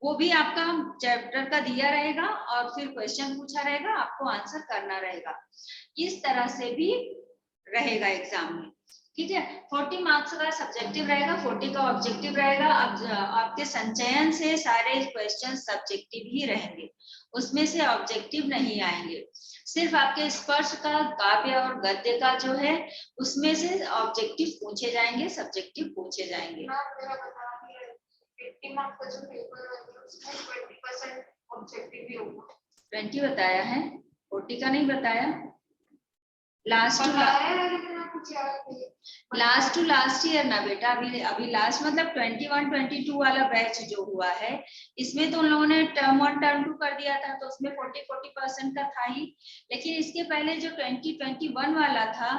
वो भी आपका चैप्टर का दिया रहेगा और फिर क्वेश्चन पूछा रहेगा, आपको आंसर करना रहेगा। इस तरह से भी रहेगा एग्जाम में। ठीक है, 40 मार्क्स का सब्जेक्टिव रहेगा, 40 का ऑब्जेक्टिव रहेगा। अब आपके संचयन से सारे क्वेश्चन सब्जेक्टिव ही रहेंगे, उसमें से ऑब्जेक्टिव नहीं आएंगे। सिर्फ आपके स्पर्श का काव्य और गद्य का जो है उसमें से ऑब्जेक्टिव पूछे जाएंगे, सब्जेक्टिव पूछे जाएंगे। मेरा बता दिया 80 मार्क्स का जो पेपर है उसमें 20% ऑब्जेक्टिव भी होगा। 20 बताया है, 40 का नहीं बताया। लास्ट टू लास्ट ईयर ना बेटा, अभी लास्ट मतलब 21 22 वाला बैच जो हुआ है इसमें तो उन लोगों ने टर्म 1 टर्म 2 कर दिया था, तो उसमें 40% का था ही। लेकिन इसके पहले जो 2021 वाला था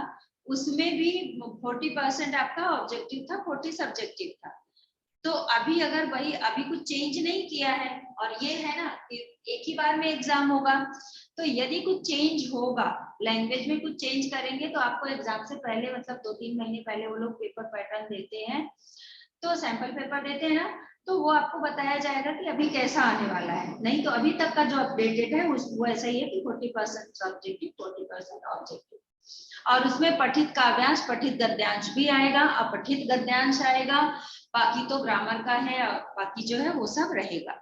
उसमें भी 40% आपका ऑब्जेक्टिव था, 40 सब्जेक्टिव था। तो अभी अगर वही अभी कुछ चेंज नहीं किया है और ये है ना कि एक ही बार में एग्जाम होगा, तो यदि कुछ चेंज होगा, लैंग्वेज में कुछ चेंज करेंगे तो आपको एग्जाम से पहले मतलब 2-3 महीने पहले वो लोग पेपर पैटर्न देते हैं, तो सैंपल पेपर देते हैं ना, तो वो आपको बताया जाएगा कि अभी कैसा आने वाला है। नहीं तो अभी तक का जो अपडेटेड है वो ऐसा ही है कि 40% सब्जेक्टिव 40% ऑब्जेक्टिव, और उसमें पठित काव्यांश पठित गद्यांश भी आएगा, अपठित गद्यांश आएगा, बाकी तो ग्रामर का है, बाकी जो है वो सब रहेगा।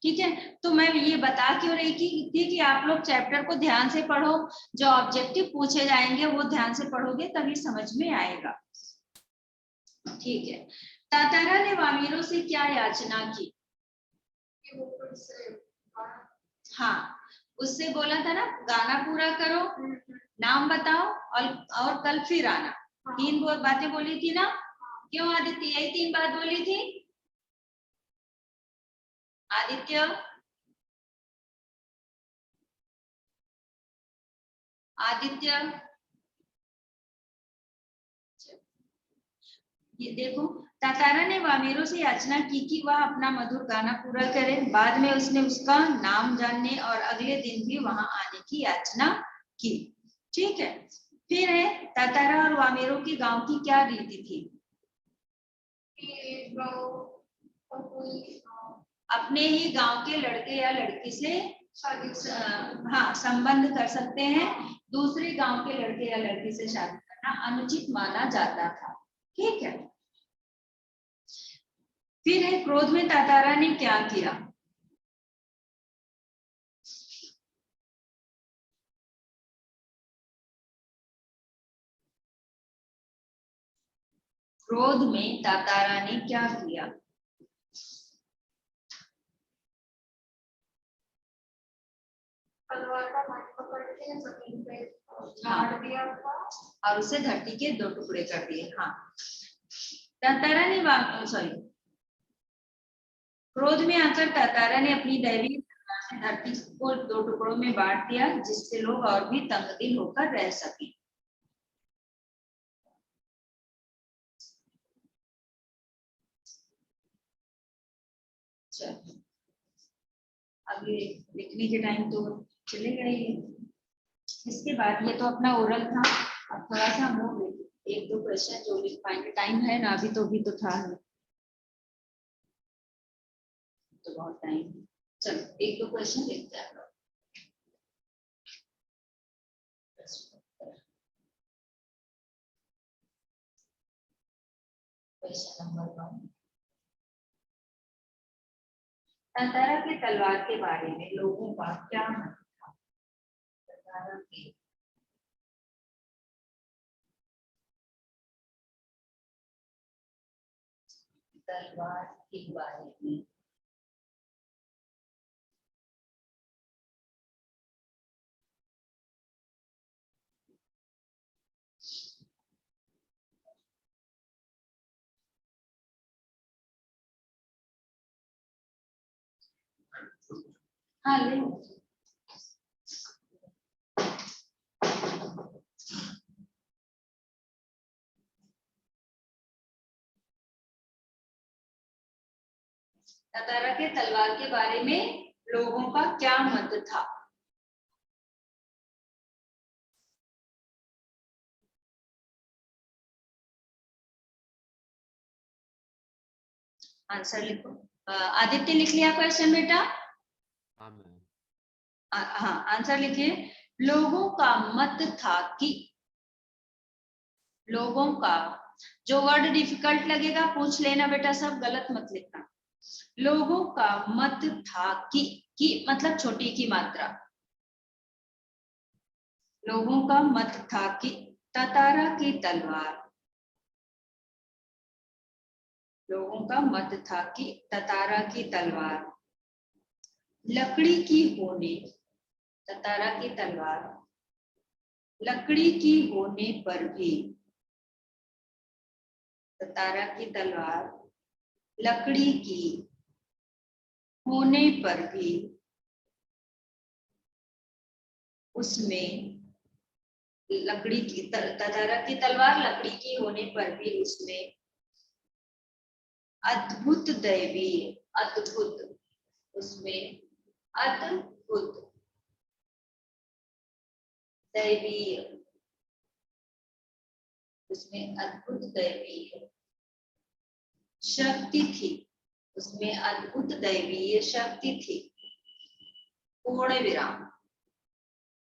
ठीक है, तो मैं ये बता क्यों रही थी कि आप लोग चैप्टर को ध्यान से पढ़ो, जो ऑब्जेक्टिव पूछे जाएंगे वो ध्यान से पढ़ोगे तभी समझ में आएगा। ठीक है, तातारा ने वामीरों से क्या याचना की? हाँ, उससे बोला था ना गाना पूरा करो, नाम बताओ और कल फिर आना। 3 बातें बोली थी ना? क्यों आदित्य यही 3 बात बोली थी? आदित्य आदित्य ये देखो, तातारा ने वामेरों से याचना की कि वह अपना मधुर गाना पूरा करे। बाद में उसने उसका नाम जानने और अगले दिन भी वहां आने की याचना की। ठीक है, फिर है तातारा और वामेरों के गांव की क्या रीति थी? अपने ही गांव के लड़के या लड़की से हाँ संबंध कर सकते हैं, दूसरे गांव के लड़के या लड़की से शादी करना अनुचित माना जाता था। ठीक है, फिर है क्रोध में तातारा ने क्या किया? क्रोध में तातारा ने क्या किया? तलवार का हाथ पकड़ के जमीन पे गाड़ दिया था और उसे धरती के 2 टुकड़े कर दिए। हाँ, तातारा ने सॉरी क्रोध में आकर तातारा ने अपनी दैवी धरती को 2 टुकड़ों में बांट दिया, जिससे लोग और भी तंगदिल होकर रह सके। अभी लिखने के टाइम तो चलेगा ही। इसके बाद ये तो अपना ओरल था, अब थोड़ा सा हम लोग 1-2 क्वेश्चन जो लिख पाएंगे, टाइम है ना, अभी तो था तो बहुत टाइम। चलो 1-2 क्वेश्चन देखते हैं। क्वेश्चन नंबर 1, तातारा के तलवार के बारे में लोगों का क्या मत था? तातारा के तलवार के बारे में हाँ ले तातारा के तलवार के बारे में लोगों का क्या मत था? आंसर लिखो। आदित्य लिख लिया क्वेश्चन बेटा? हाँ मैम। हाँ आंसर लिखिए। लोगों का मत था कि, लोगों का, जो वर्ड डिफिकल्ट लगेगा पूछ लेना बेटा, सब गलत मत लिखना। लोगों का मत था कि मतलब छोटी की मात्रा। लोगों का मत था कि तातारा की तलवार, लोगों का मत था कि तातारा की तलवार लकड़ी की होने, तातारा की तलवार लकड़ी की होने पर भी, तातारा की तलवार लकड़ी की होने पर भी उसमें, लकड़ी की तातारा की तलवार लकड़ी की होने पर भी उसमें अद्भुत दैवीय, अद्भुत, उसमें अद्भुत दैवीय, उसमें अद्भुत दैवीय शक्ति थी, उसमें अद्भुत दैवीय शक्ति थी। पूर्ण विराम।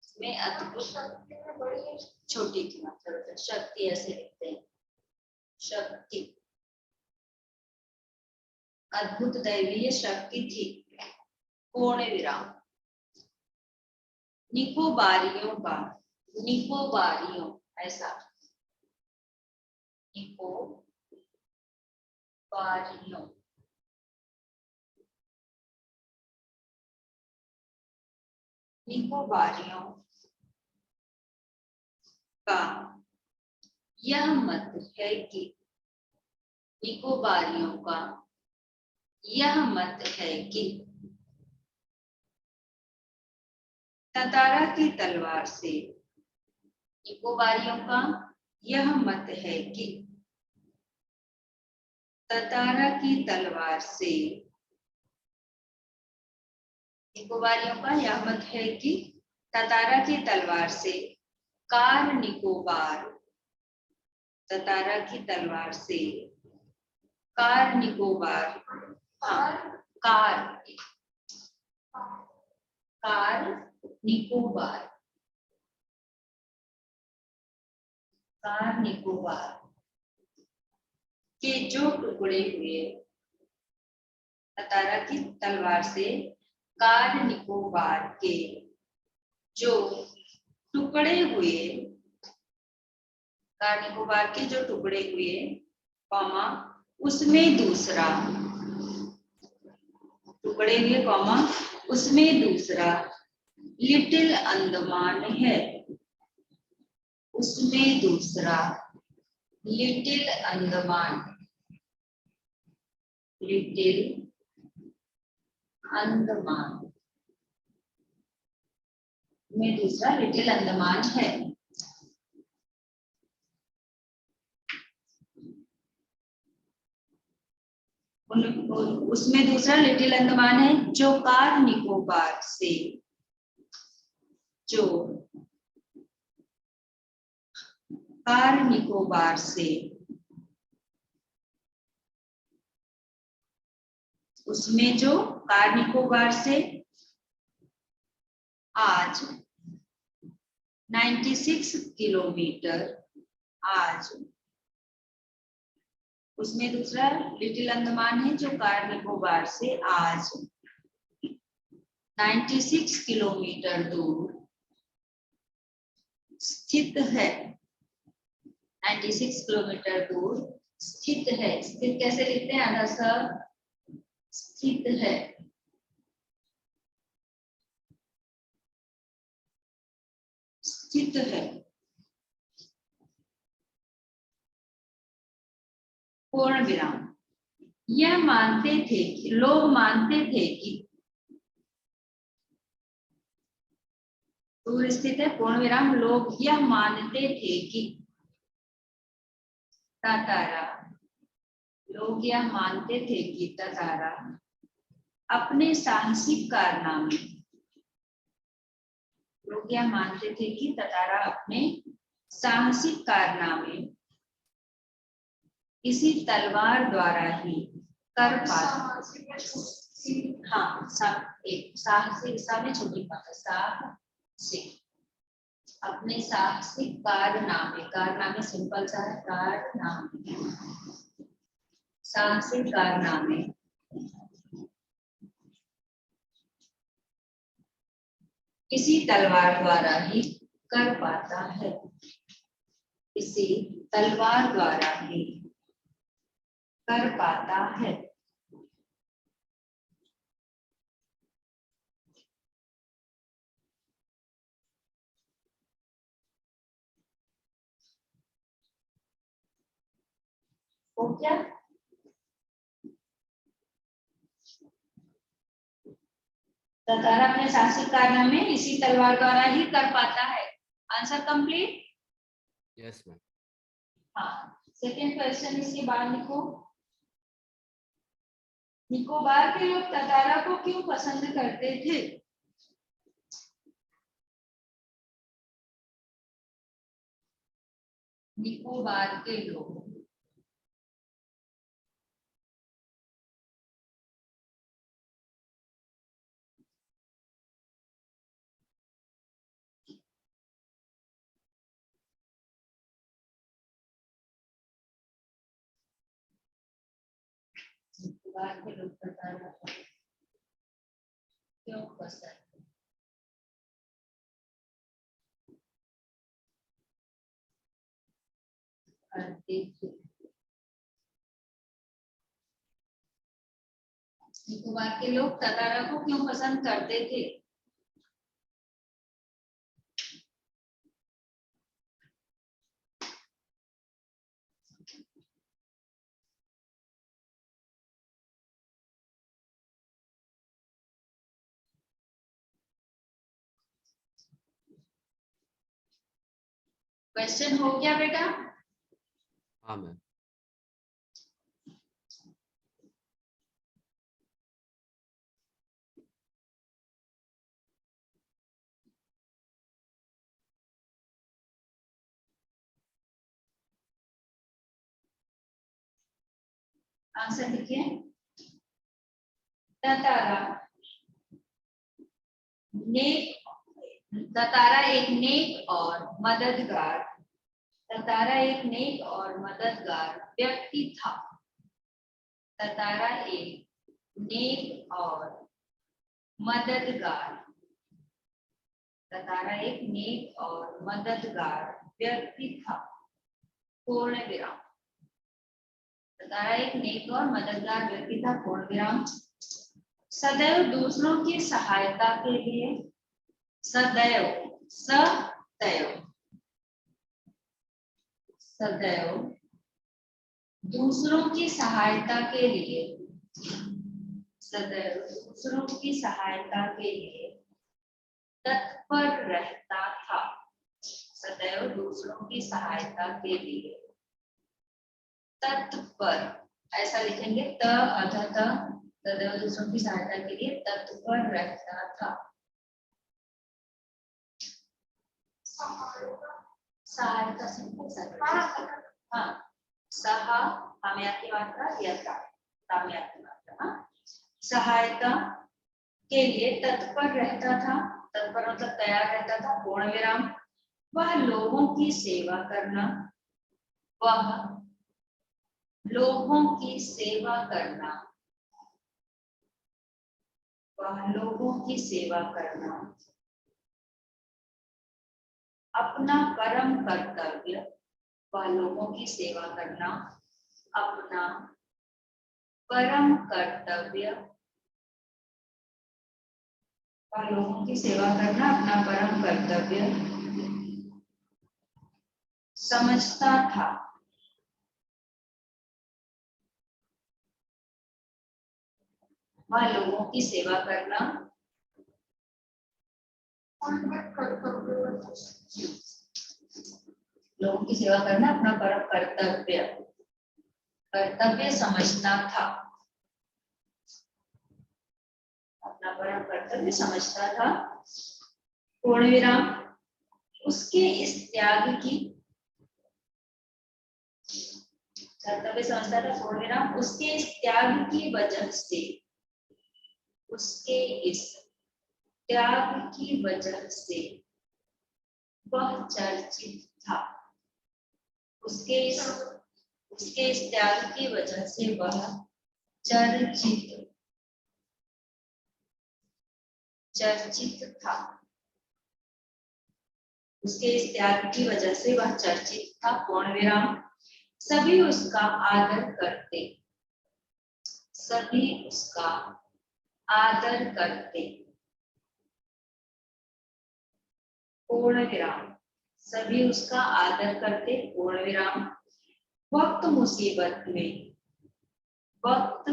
उसमें अद्भुत, शक्ति में बड़ी छोटी की मात्रा, शक्ति ऐसे लिखते हैं, शक्ति, अद्भुत दैवीय शक्ति थी। पूर्ण विराम। निकोबारियों का, निकोबारियों, ऐसा, निकोबारियों, निकोबारियों का यह मत है कि, निकोबारियों का यह मत है कि तातारा की तलवार से, निकोबारियों का यह मत है कि तातारा की तलवार से, निकोबारियों का यह मत है कि तातारा की तलवार से कार निकोबार, तातारा की तलवार से कार निकोबार, हाँ car, car Nicobar, car Nicobar के जो टुकड़े हुए, तातारा की तलवार से कार निकोबार के जो टुकड़े हुए, कार निकोबार के जो टुकड़े हुए, कॉमा उसमें दूसरा, टुकड़े हुए कॉमा उसमें दूसरा लिटिल अंडमान है, उसमें दूसरा लिटिल अंडमान, लिटिल अंडमान में दूसरा लिटिल अंडमान है। उसमें दूसरा लिटिल अंडमान है जो कार निकोबार से, जो कार निकोबार से, उसमें जो कार निकोबार से आज 96 किलोमीटर, आज उसमें दूसरा लिटिल अंडमान है जो कार निकोबार से आज 96 किलोमीटर दूर स्थित है, 96 किलोमीटर दूर स्थित है। स्थित कैसे लिखते हैं? आधा सा, स्थित है, स्थित है। पूर्ण विराम। यह मानते थे कि, लोग मानते थे कि, दूर स्थित है, पूर्ण विराम। लोग यह मानते थे कि तातारा, लोग यह मानते थे कि तातारा अपने साहसिक कारनामे, लोग यह मानते थे कि ततारा अपने साहसिक कारनामे इसी तलवार द्वारा ही कर पाता। हाँ, साहसिक सा में छोटी बात है, साहसिक, अपने साहसिक कारनामे, कारनामे सिंपल सा है, कारनामे, साहसिक कारनामे इसी तलवार द्वारा ही कर पाता है, इसी तलवार द्वारा ही कर पाता है। वो क्या? ततारा अपने साहसिक कारनामे इसी तलवार द्वारा ही कर पाता है। Answer complete? Yes ma'am. हाँ, सेकेंड क्वेश्चन इसके बाद लिखो। निकोबार के लोग ततारा को क्यों पसंद करते थे? निकोबार के लोग निकोबार के लोग ततारा को क्यों पसंद करते थे? निकोबार के लोग ततारा को क्यों पसंद करते थे? क्वेश्चन हो गया बेटा? हाँ मैम। आंसर लिखिए। ततारा नेक, ततारा एक नेक और मददगार, ततारा एक नेक और मददगार व्यक्ति था। ततारा एक नेक और मददगार, ततारा एक नेक और मददगार व्यक्ति था। पूर्ण विराम। ततारा एक नेक और मददगार व्यक्ति था, पूर्ण विराम। सदैव दूसरों की सहायता के लिए, सदैव, सदैव, सदैव दूसरों की सहायता के लिए, सदैव दूसरों की सहायता के लिए तत्पर रहता था। सदैव दूसरों की सहायता के लिए तत्पर, ऐसा लिखेंगे, त अध त, सदैव दूसरों की सहायता के लिए तत्पर रहता था। सहायता से हाँ, सहा हमें की मात्रा, यथा हमें की मात्रा, हाँ, सहायता के लिए तत्पर रहता था। तत्पर मतलब तैयार रहता था, पूर्ण विराम। वह लोगों की सेवा करना, वह लोगों की सेवा करना, वह लोगों की सेवा करना अपना परम कर्तव्य, वह लोगों की सेवा करना अपना परम कर्तव्य, वह लोगों की सेवा करना अपना परम कर्तव्य समझता था। वह लोगों की सेवा करना लोगों की सेवा करना अपना परम कर्तव्य, कर्तव्य समझता था। अपना कर्तव्य समझता था, पूर्ण विराम, उसके इस त्याग की, कर्तव्य समझता था पूर्ण विराम, उसके इस त्याग की वजह से, उसके इस त्याग की वजह से वह चर्चित था, उसके इस त्याग की वजह से वह चर्चित था, उसके इस त्याग की वजह से वह चर्चित था, पूर्ण विराम। सभी उसका आदर करते, सभी उसका आदर करते, पूर्ण विराम, सभी उसका आदर करते, पूर्ण विराम। वक्त मुसीबत में, वक्त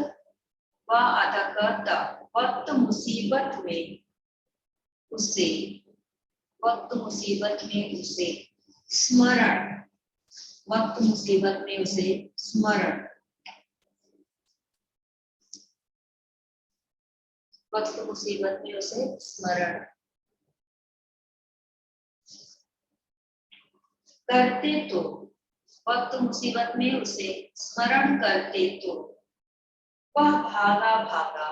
व अधकता, वक्त मुसीबत में उसे, वक्त मुसीबत में उसे स्मरण, वक्त मुसीबत में उसे स्मरण, वक्त मुसीबत में उसे स्मरण करते तो, वक्त मुसीबत में उसे स्मरण करते तो वह भागा भागा,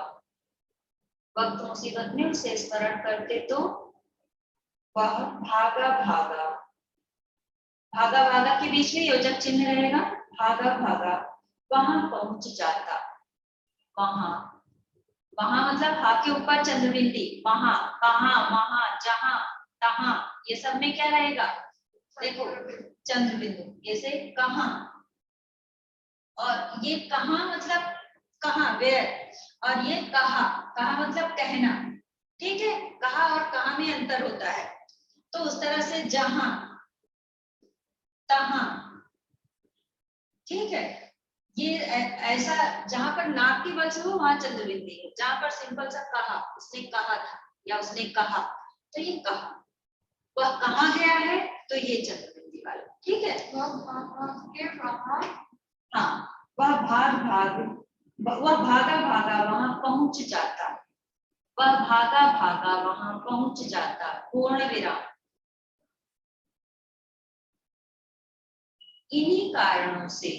वक्त मुसीबत में उसे स्मरण करते तो वह भागा भागा, भागा भागा के बीच में योजक चिन्ह रहेगा, भागा भागा वहां पहुंच जाता, वहां, वहां मतलब हा के ऊपर चंद्रबिंदी, वहां, कहां, वहां, जहां, तहां, ये सब में क्या रहेगा, देखो चंद्रबिंदु, जैसे कहां, और ये कहां मतलब कहां, वेयर, और ये कहा, कहा मतलब कहना, ठीक है, कहा और कहा में अंतर होता है, तो उस तरह से जहां, तहां, ठीक है, ये ऐसा जहां पर नाक की बल से हो वहां चंद्रबिंदी है, जहां पर सिंपल सा कहा, उसने कहा था या उसने कहा, तो ये कहा, वह कहाँ गया है, तो ये चंद्रबिंदी वाला, ठीक है, हाँ, वह भागा भागा वहां पहुंच जाता, वह भागा भागा वहां पहुंच जाता, पूर्ण विराम। इन्हीं कारणों से,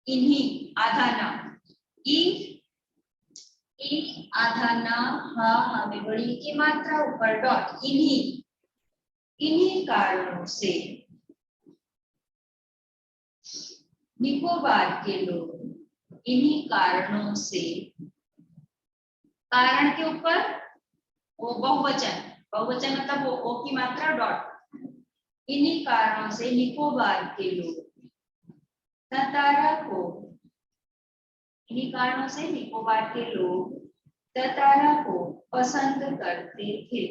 इन्हीं आधा नाम, ई आधा नाम, हा हमें बड़ी की मात्रा ऊपर डॉट, इन्हीं कारणों से निकोबार के लोग, इन्हीं कारणों से, कारण के ऊपर वो बहुवचन, बहुवचन मतलब वो ओ की मात्रा डॉट, इन्हीं कारणों से निकोबार के लोग ततारा को, इन्हीं कारणों से निकोबार के लोग ततारा को पसंद करते थे,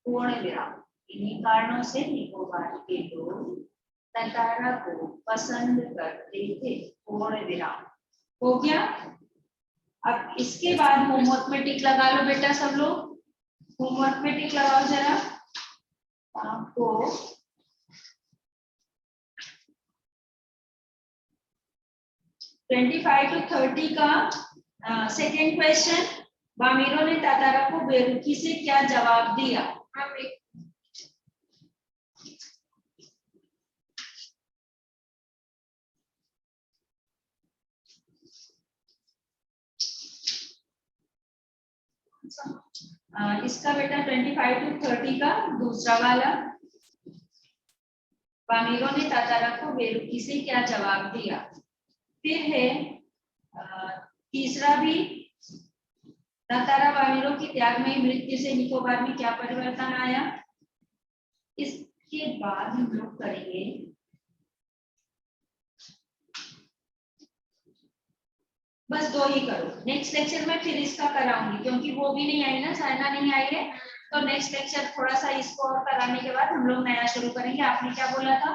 पूर्ण विराम। इन्हीं कारणों से निकोबार के लोग ततारा को पसंद करते थे, पूर्ण विराम। हो गया। अब इसके बाद होमवर्क में टिक लगा लो बेटा सब लोग, होमवर्क में टिक लगाओ जरा। आपको ट्वेंटी 25 to 30 का सेकेंड क्वेश्चन, बामीरो ने तातारा को बेरुखी से क्या जवाब दिया? इसका बेटा 25 to 30 का दूसरा वाला, बामीरो ने तातारा को बेरुखी से क्या जवाब दिया। फिर है तीसरा भी, तातारा बामीरो की त्यागमयी मृत्यु से निकोबार में क्या परिवर्तन आया। इसके बाद हम लोग करेंगे बस दो ही करो, नेक्स्ट लेक्चर में फिर इसका कराऊंगी क्योंकि वो भी नहीं आई ना, साइना नहीं आई है, तो नेक्स्ट लेक्चर थोड़ा सा इसको और कराने के बाद हम लोग नया शुरू करेंगे। आपने क्या बोला था?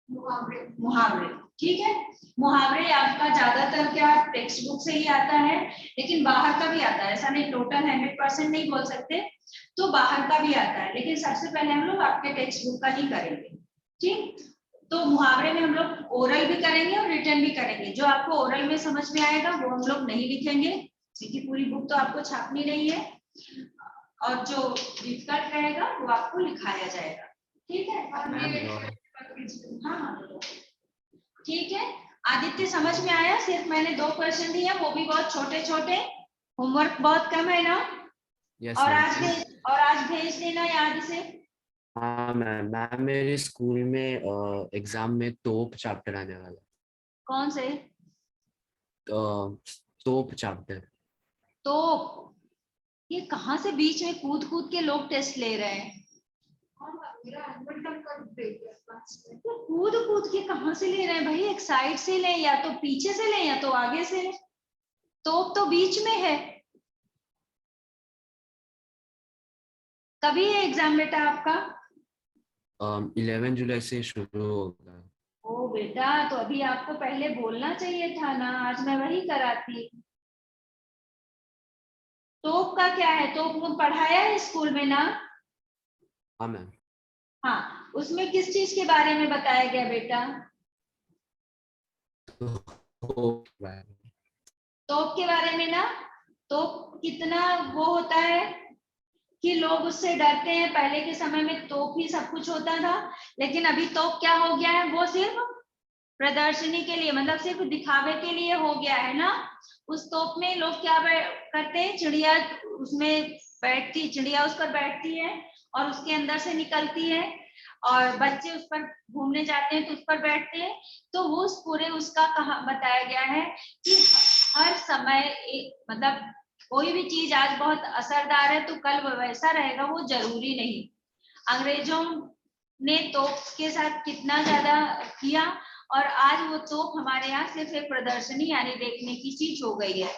मुहावरे, मुहावरे, ठीक है। मुहावरे आपका ज्यादातर क्या टेक्स्ट बुक से ही आता है, लेकिन बाहर का भी आता है, ऐसा नहीं टोटल 100% नहीं बोल सकते, तो बाहर का भी आता है, लेकिन सबसे पहले हम लोग आपके टेक्स्ट बुक का ही करेंगे, ठीक। तो मुहावरे में हम लोग ओरल भी करेंगे और रिटन भी करेंगे। जो आपको ओरल में समझ में आएगा वो हम लोग नहीं लिखेंगे, क्योंकि पूरी बुक तो आपको छापनी नहीं है, और जो डिफिकल्ट रहेगा वो आपको लिखाया जाएगा। ठीक है? हाँ हाँ ठीक है। आदित्य समझ में आया? सिर्फ मैंने 2 क्वेश्चन दिए, वो भी बहुत छोटे छोटे, होमवर्क बहुत कम है ना? यस और मैम। आज भेज देना याद से। हाँ मैम, मैम मेरे स्कूल में एग्जाम में तोप चैप्टर आने वाला है। कौन से? तोप चैप्टर। तो ये कहाँ से बीच में कूद कूद के लोग टेस्ट ले रहे हैं? हाँ मैम, मेरा एनुअल टर्म का दे दिया क्लास में। तो कूद कूद के कहाँ से ले रहे हैं भाई? एक साइड से लें, या तो पीछे से लें, या तो आगे से लें। तो बीच में है। कभी है एग्जाम बेटा आपका? 11 जुलाई से शुरू होगा। ओ बेटा, तो अभी आपको पहले बोलना चाहिए था ना, आज मैं वही कराती। तोप का क्या है? तोप को पढ़ाया है स्कूल में ना? हाँ मैम। हाँ, उसमें किस चीज के बारे में बताया गया बेटा? तोप के बारे में। तोप के बारे में ना? तोप कितना वो होता है कि लोग उससे डरते हैं। पहले के समय में तोप ही सब कुछ होता था, लेकिन अभी तोप क्या हो गया है? वो सिर्फ प्रदर्शनी के लिए, मतलब सिर्फ दिखावे के लिए हो गया है ना। उस तोप में लोग क्या करते हैं, चिड़िया उसमें बैठती, चिड़िया उस पर बैठती है और उसके अंदर से निकलती है, और बच्चे उस पर घूमने जाते हैं तो उस पर बैठते हैं। तो वो उस पूरे उसका कहा बताया गया है कि हर समय मतलब कोई भी चीज आज बहुत असरदार है तो कल वैसा रहेगा, वो जरूरी नहीं। अंग्रेजों ने तोप के साथ कितना ज्यादा किया, और आज वो तोप हमारे यहाँ सिर्फ एक प्रदर्शनी यानी देखने की चीज हो गई है।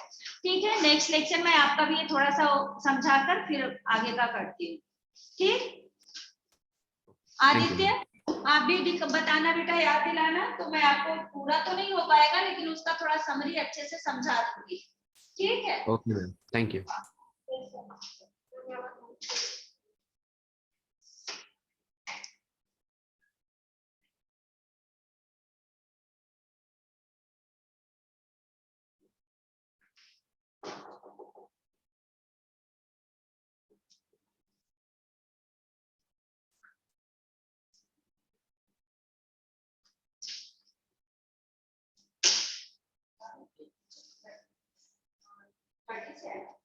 ठीक है, नेक्स्ट लेक्चर में आपका भी ये थोड़ा सा समझाकर फिर आगे का करती हूँ। ठीक आदित्य, आप भी बताना बेटा, याद दिलाना। तो मैं आपको पूरा तो नहीं हो पाएगा, लेकिन उसका थोड़ा समरी अच्छे से समझा दूंगी। ठीक है? Okay ma'am, thank you. ठीक है।